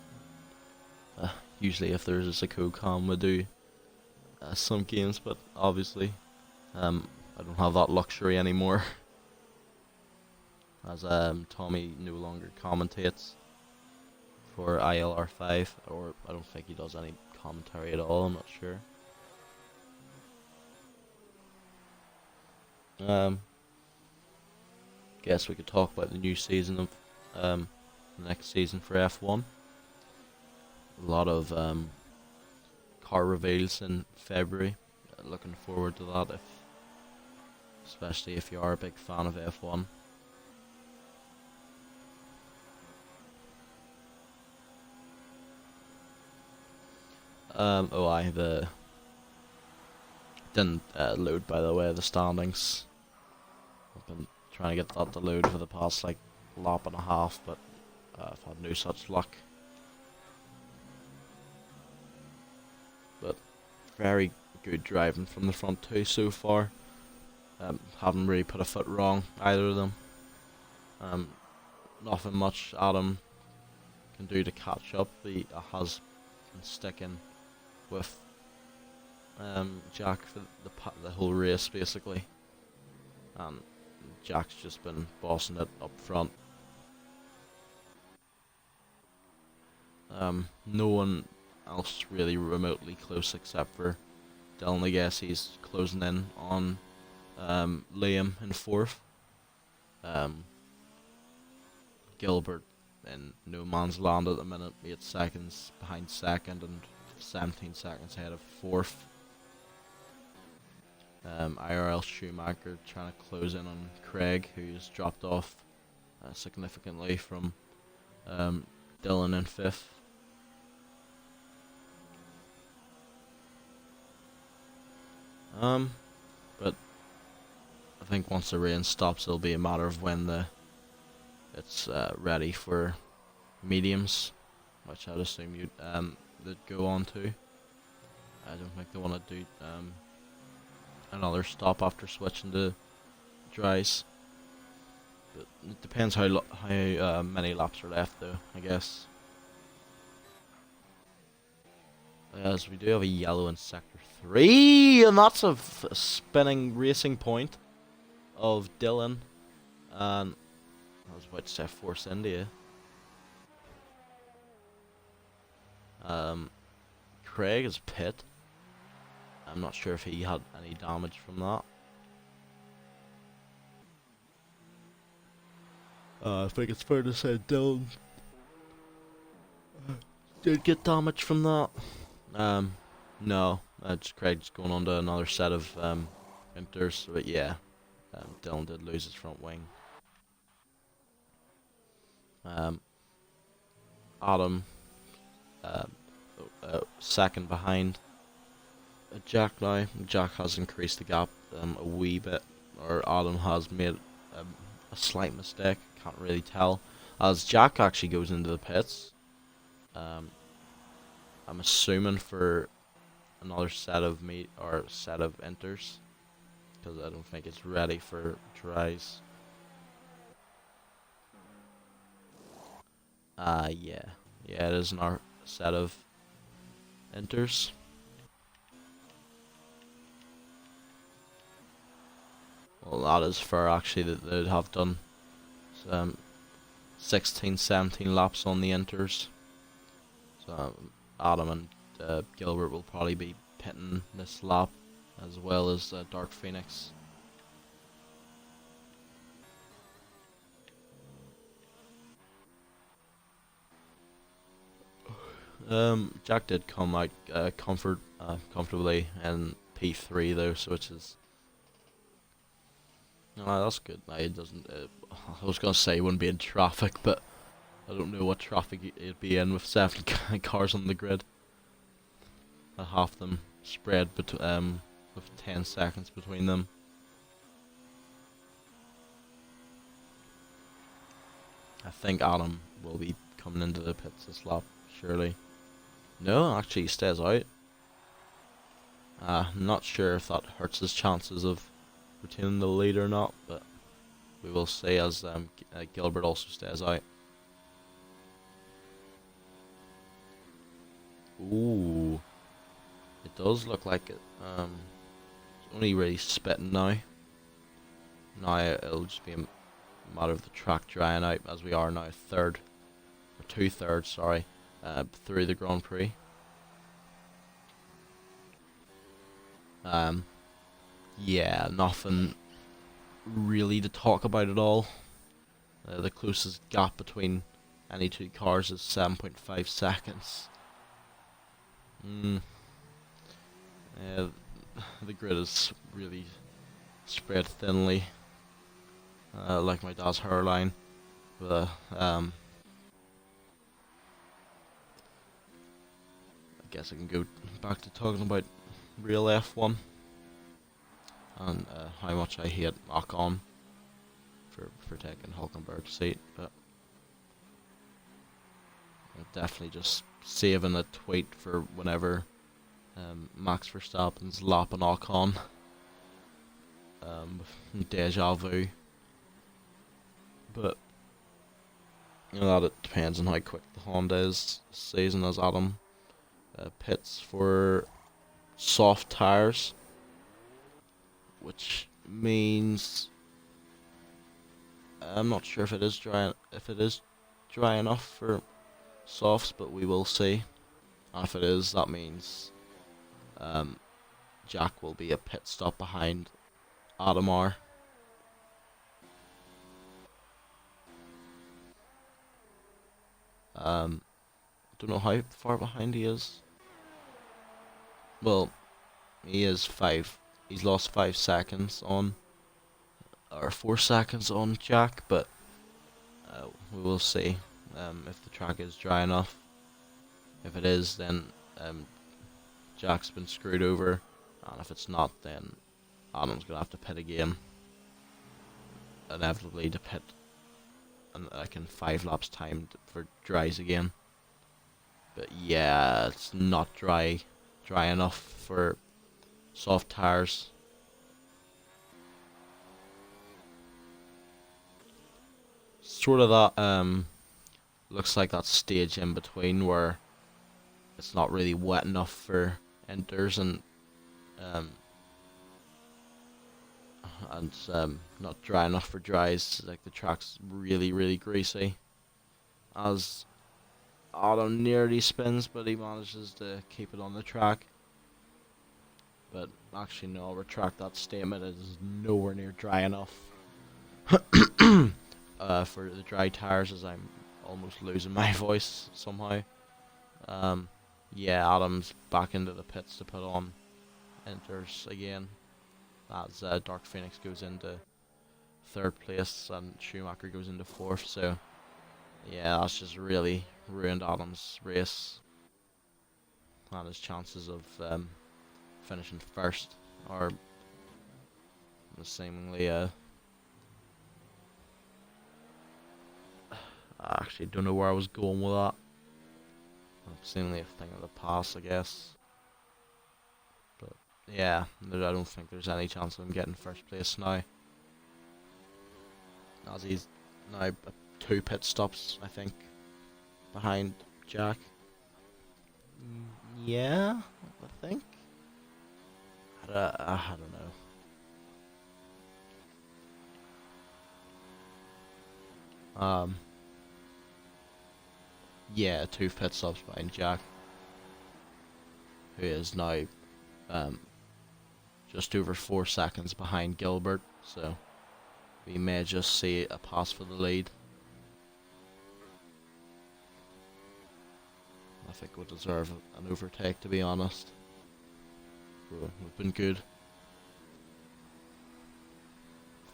Usually if there's a co-cam we do some games, but obviously I don't have that luxury anymore. As Tommy no longer commentates for ILR5, or I don't think he does any commentary at all, I'm not sure. Guess we could talk about the new season of the next season for F1. A lot of car reveals in February. Looking forward to that, especially if you are a big fan of F1. Didn't load, by the way, the standings. I've been trying to get that to load for the past like lap and a half, but I've had no such luck. But very good driving from the front two so far. Haven't really put a foot wrong, either of them. Nothing much Adam can do to catch up. He has been sticking with Jack for the whole race basically, and Jack's just been bossing it up front. No one else really remotely close except for Dylan. I guess he's closing in on Liam in fourth. Gilbert in no man's land at the minute, 8 seconds behind second and 17 seconds ahead of fourth. IRL Schumacher trying to close in on Craig, who's dropped off significantly from Dylan in fifth. But I think once the rain stops, it'll be a matter of when it's ready for mediums, which I'd assume they'd go on to. I don't think they want to do another stop after switching to dries. But it depends how many laps are left, though, I guess. As we do have a yellow in sector 3, and that's a spinning racing point of Dylan. And I was about to say Force India. Craig is pit. I'm not sure if he had any damage from that. I think it's fair to say Dylan did get damage from that. No, Craig's going on to another set of inters, but yeah, Dylan did lose his front wing. Adam second behind Jack now. Jack has increased the gap a wee bit, or Adam has made a slight mistake, can't really tell, as Jack actually goes into the pits. I'm assuming for another set of set of inters, because I don't think it's ready for dries. Yeah, it is another set of inters. Well, that is fair actually, that they'd have done 16, 17 laps on the inters. So Adam and Gilbert will probably be pitting this lap, as well as Dark Phoenix. Jack did come out comfortably in P3 though, so which is No, that's good. No, it doesn't. I was gonna say it wouldn't be in traffic, but I don't know what traffic it'd be in with 70 cars on the grid. Half them spread with 10 seconds between them. I think Adam will be coming into the pits this lap, surely. No, actually he stays out. I'm not sure if that hurts his chances of retaining the lead or not, but we will see as Gilbert also stays out. Ooh, it does look like it. It's only really spitting now. Now it'll just be a matter of the track drying out, as we are now third, or 2/3, sorry, through the Grand Prix. Yeah, nothing really to talk about at all. The closest gap between any two cars is 7.5 seconds. Uh, the grid is really spread thinly, like my dad's hairline. But I guess I can go back to talking about real F1 and how much I hate Ocon for taking Hulkenberg's seat, but I'm definitely just saving a tweet for whenever Max Verstappen's lapping Ocon. Deja vu. But you know that it depends on how quick the Honda is this season, as Adam pits for soft tires, which means I'm not sure if it is dry enough for softs, but we will see. And if it is, that means Jack will be a pit stop behind Adam R. Don't know how far behind he is. Well, he is 5. He's lost 5 seconds on, or 4 seconds on Jack, but we will see if the track is dry enough. If it is, then Jack's been screwed over, and if it's not, then Adam's gonna have to pit again. Inevitably to pit, and like in 5 laps time for dries again. But yeah, it's not dry enough for soft tires. Sort of that looks like that stage in between where it's not really wet enough for inters and not dry enough for dries. Like the track's really greasy. As Adam nearly spins, but he manages to keep it on the track. But actually, no, I'll retract that statement. It is nowhere near dry enough for the dry tires, as I'm almost losing my voice somehow. Yeah, Adam's back into the pits to put on inters again. As Dark Phoenix goes into 3rd place and Schumacher goes into 4th. So yeah, that's just really ruined Adam's race and his chances of finishing 1st, or seemingly I actually don't know where I was going with that. Seemingly a thing of the past, I guess. But yeah, I don't think there's any chance of him getting 1st place now, as he's now 2 pit stops, I think, behind Jack. Yeah, I think. I don't know. Yeah, 2 pit stops behind Jack, who is now just over 4 seconds behind Gilbert. So we may just see a pass for the lead. I think we'll deserve an overtake, to be honest. We've been good.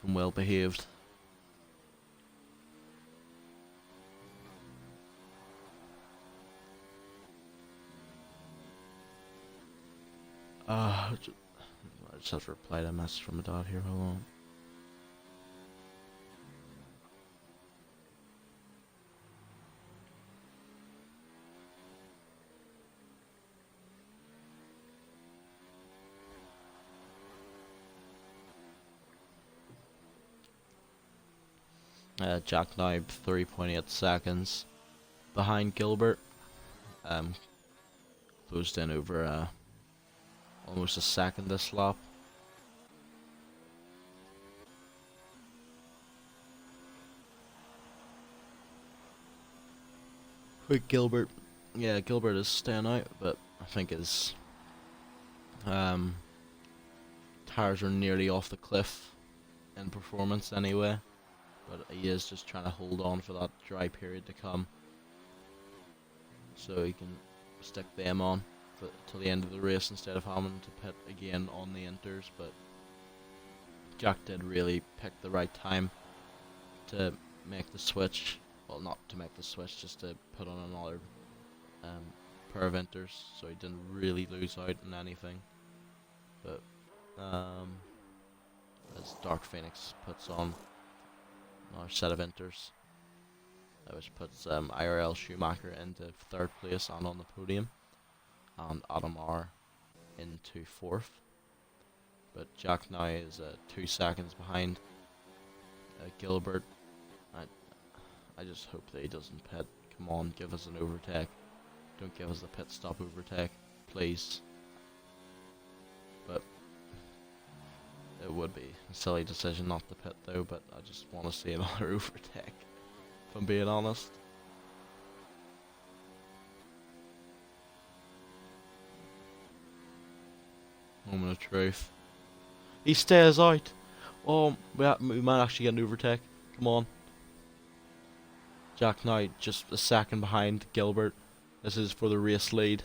been well behaved. I just have to reply to a message from my dad here. Hold on. Jack now 3.8 seconds behind Gilbert. Closed in over almost a second this lap. With Gilbert, yeah, Gilbert is staying out, but I think his tires are nearly off the cliff in performance anyway. But he is just trying to hold on for that dry period to come, so he can stick them on till the end of the race instead of having to pit again on the inters. But Jack did really pick the right time to make the switch. Well, not to make the switch, just to put on another pair of inters, so he didn't really lose out on anything. But as Dark Phoenix puts on another set of inters, which puts IRL Schumacher into 3rd place and on the podium, and Adam R into 4th. But Jack now is 2 seconds behind Gilbert. I just hope that he doesn't pit. Come on, give us an overtake. Don't give us a pit stop overtake, please. But it would be a silly decision not to pit though, but I just want to see another overtake, if I'm being honest. Moment of truth. He stays out. Oh, we might actually get an overtake. Come on. Jack now just a second behind Gilbert. This is for the race lead,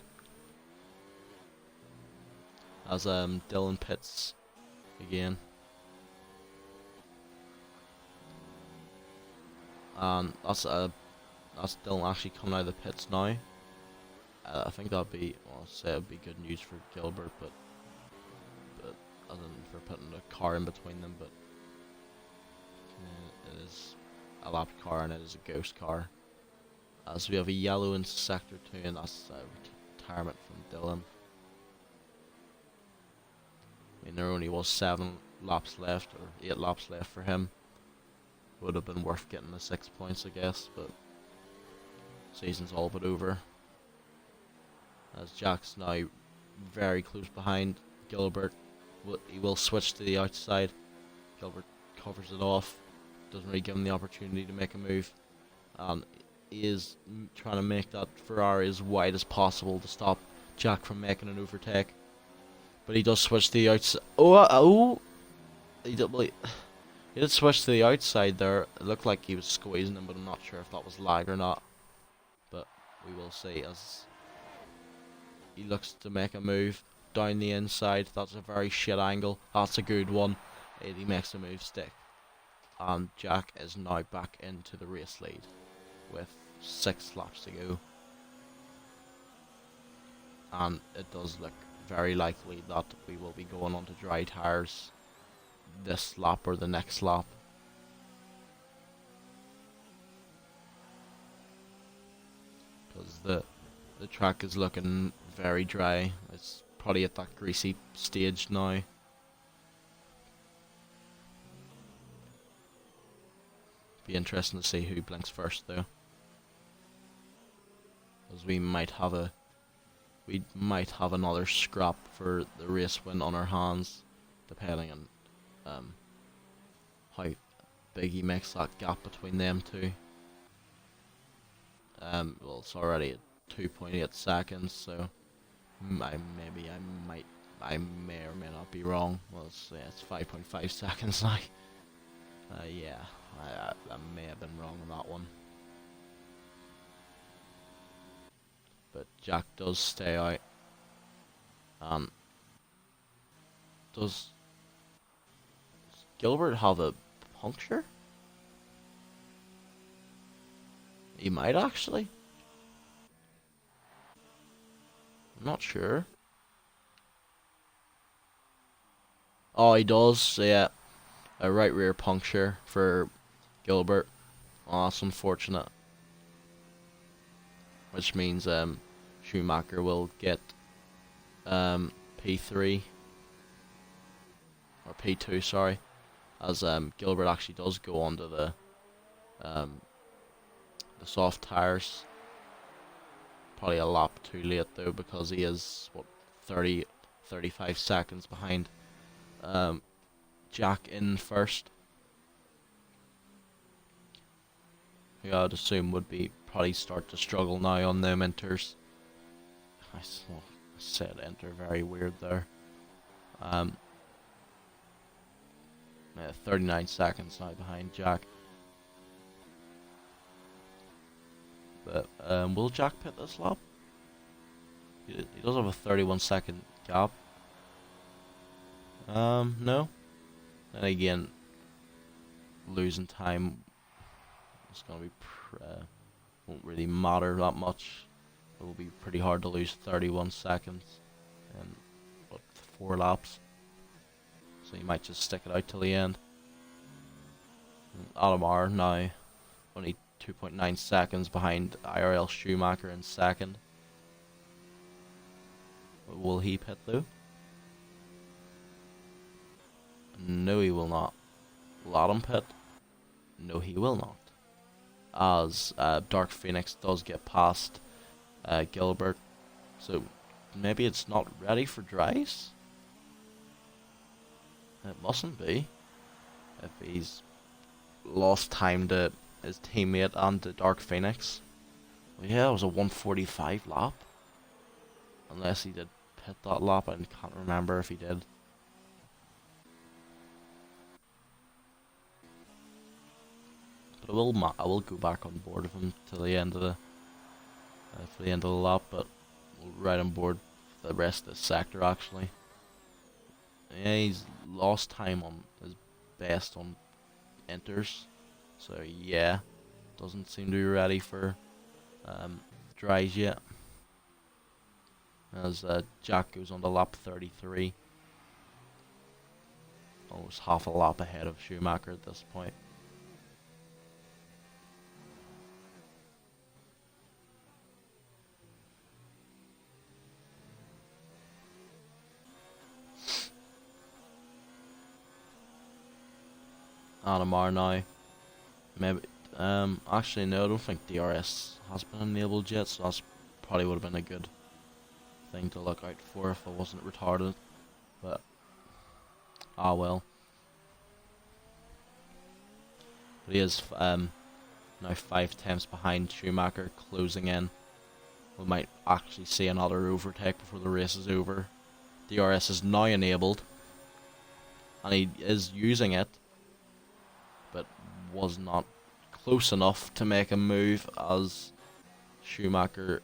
as Dylan pits again. That's Dylan actually coming out of the pits now. I think that'd be, well, I'd say it'd be good news for Gilbert, but other than for putting a car in between them. But it is a lap car and it is a ghost car. So we have a yellow in sector 2, and that's retirement from Dylan. I mean, there only was 7 laps left, or 8 laps left for him. Would have been worth getting the 6 points, I guess, but season's all but over. As Jack's now very close behind Gilbert. He will switch to the outside. Gilbert covers it off. Doesn't really give him the opportunity to make a move. He is trying to make that Ferrari as wide as possible to stop Jack from making an overtake. But he does switch to the outside. He did switch to the outside there. It looked like he was squeezing him, but I'm not sure if that was lag or not. But we will see as he looks to make a move down the inside. That's a very shit angle. That's a good one. He makes the move stick. And Jack is now back into the race lead with 6 laps to go. And it does look very likely that we will be going on to dry tyres this lap or the next lap. Because the track is looking very dry. It's probably at that greasy stage now. Be interesting to see who blinks first though, as we might have another scrap for the race win on our hands, depending on how big he makes that gap between them two. Well, it's already at 2.8 seconds, so I may or may not be wrong. Well, it's 5.5 seconds now. Yeah, I may have been wrong on that one. But Jack does stay out. Does Gilbert have a puncture? He might actually. I'm not sure. Oh, he does, yeah. A right rear puncture for Gilbert. Oh, that's unfortunate. Which means Schumacher will get P3 or P2, sorry, as Gilbert actually does go onto the soft tires. Probably a lap too late though, because he is what 35 seconds behind Jack in first. Who I'd assume would be probably start to struggle now on them inters. I said enter very weird there. 39 seconds now behind Jack. But will Jack pit this lap? He does have a 31-second gap. No. And again, losing time is gonna be won't really matter that much. It will be pretty hard to lose 31 seconds in what 4 laps. So you might just stick it out till the end. Adam R now only 2.9 seconds behind IRL Schumacher in second. Will he pit though? No, he will not. Will Adam pit? No, he will not. As Dark Phoenix does get past Gilbert, so maybe it's not ready for dries. It mustn't be. If he's lost time to his teammate and to Dark Phoenix. Well, yeah, it was a 1:45 lap. Unless he did pit that lap, I can't remember if he did. But I will go back on board with him till the end of the for the end of the lap, but we'll ride on board for the rest of the sector actually. Yeah, he's lost time on his best on enters, so yeah, doesn't seem to be ready for dries yet. As Jack goes on to lap 33, almost half a lap ahead of Schumacher at this point. Adam R now. Maybe actually no, I don't think DRS has been enabled yet, so that's probably would have been a good thing to look out for if I wasn't retarded. But ah well. But he is now 5 attempts behind Schumacher, closing in. We might actually see another overtake before the race is over. DRS is now enabled, and he is using it, but was not close enough to make a move, as Schumacher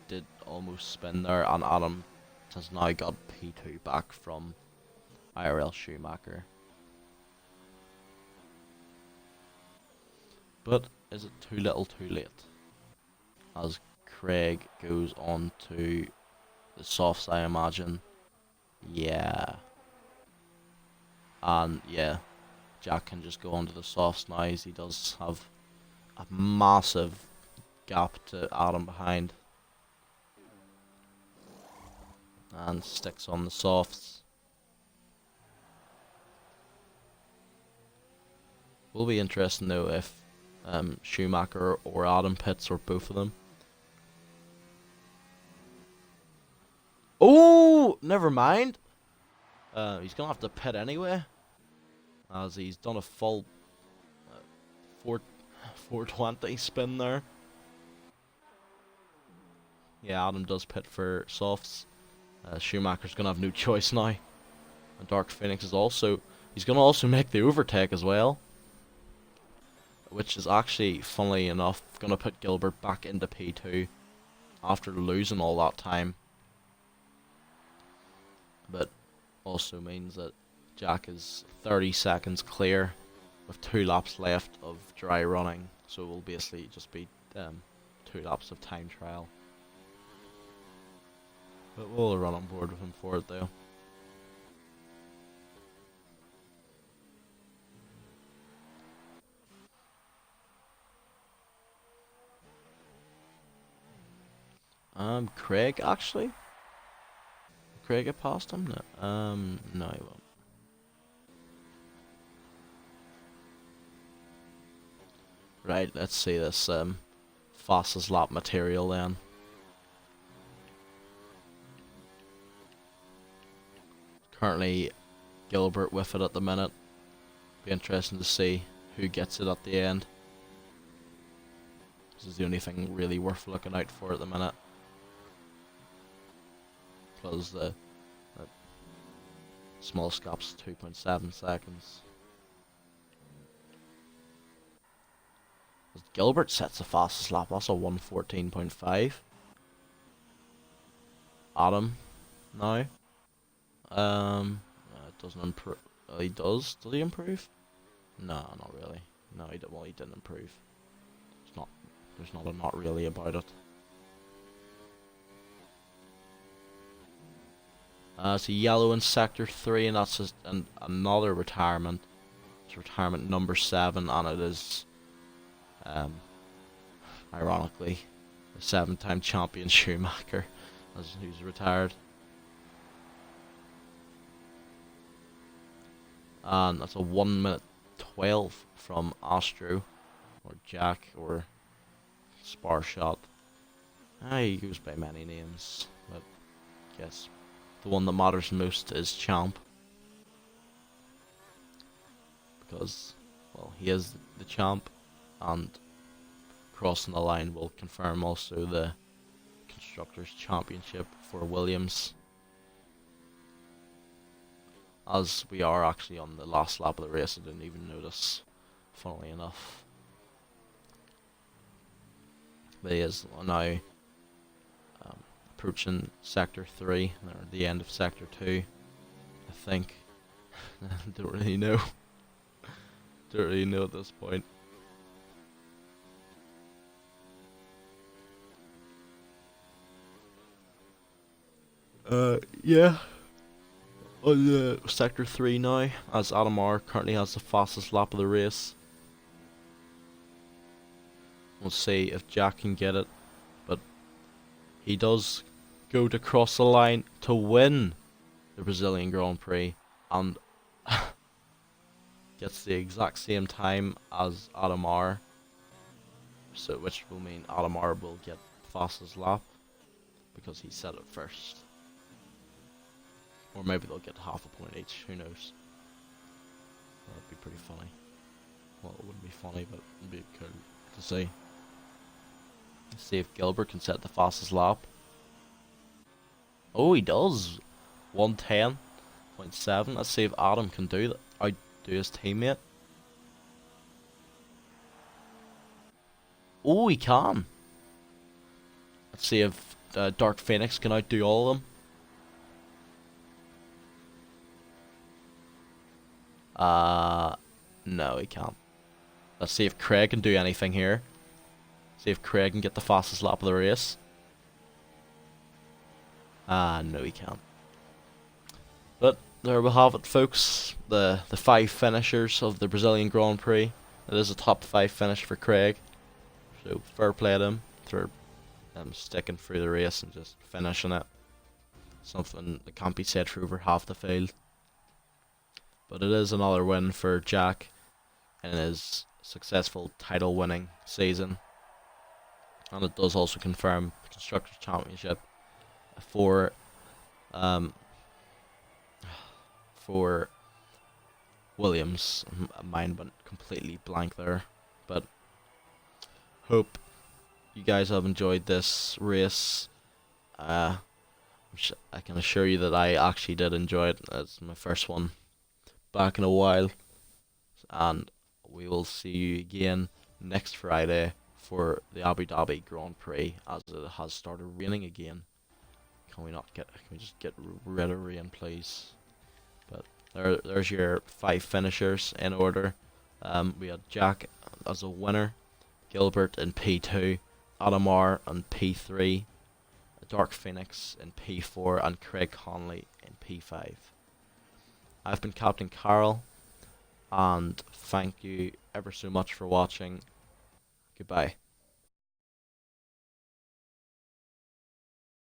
did almost spin there, and Adam has now got P2 back from IRL Schumacher. But is it too little too late? As Craig goes on to the softs, I imagine. Yeah. And yeah, Jack can just go onto the softs now, as he does have a massive gap to Adam behind. And sticks on the softs. Will be interesting though if Schumacher or Adam pits, or both of them. Oh, never mind. He's gonna have to pit anyway, as he's done a full 420 spin there. Yeah, Adam does pit for softs. Schumacher's gonna have no choice now. And Dark Phoenix is also, he's gonna also make the overtake as well, which is actually, funnily enough, gonna put Gilbert back into P2 after losing all that time. But also means that Jack is 30 seconds clear with 2 laps left of dry running, so it will basically just be 2 laps of time trial. But we'll run on board with him for it though. Craig actually? Craig get past him? No. No, he won't. Right, let's see this fastest lap material then. Currently Gilbert with it at the minute. Be interesting to see who gets it at the end. This is the only thing really worth looking out for at the minute. Because the small scop's 2.7 seconds. Gilbert sets the fastest lap, that's a 1:14.5. Adam, now. It doesn't improve. He does. Does he improve? No, not really. No, he well, he didn't improve. It's not. There's not a not really about it. It's a yellow in sector 3, and that's just another retirement. It's retirement number 7, and it is, ironically, the 7-time champion Schumacher, who's retired. And that's a 1:12 from Astro, or Jack, or Sparshot. He goes by many names, but I guess the one that matters most is Champ. Because, well, he is the champ, and crossing the line will confirm also the Constructors' Championship for Williams. As we are actually on the last lap of the race, I didn't even notice, funnily enough. But he is now approaching sector 3, or the end of sector 2, I think. Don't really know. Don't really know at this point. Yeah. On sector 3 now, as Adam R currently has the fastest lap of the race. We'll see if Jack can get it, but he does go to cross the line to win the Brazilian Grand Prix, and gets the exact same time as Adam R, so which will mean Adam R will get fastest lap because he set it first. Or maybe they'll get half a point each, who knows. That'd be pretty funny. Well, it wouldn't be funny, but it'd be cool to see. Let's see if Gilbert can set the fastest lap. Oh, he does! 1:10.7. Let's see if Adam can do that. Outdo his teammate. Oh, he can! Let's see if Dark Phoenix can outdo all of them. No, he can't. Let's see if Craig can do anything here. See if Craig can get the fastest lap of the race. No, he can't. But there we have it, folks. The 5 finishers of the Brazilian Grand Prix. It is a top 5 finish for Craig. So fair play to him for sticking through the race and just finishing it. Something that can't be said for over half the field. But it is another win for Jack in his successful title winning season. And it does also confirm the Constructors' Championship for Williams. Mine went completely blank there. But hope you guys have enjoyed this race. I can assure you that I actually did enjoy it. It's my first one back in a while, and we will see you again next Friday for the Abu Dhabi Grand Prix, as it has started raining again. Can we just get rid of rain, please? But there's your 5 finishers in order. We had Jack as a winner, Gilbert in P2, Adamar in P3, Dark Phoenix in P4, and Craig Conley in P5. I've been Captain Carol, and thank you ever so much for watching. Goodbye.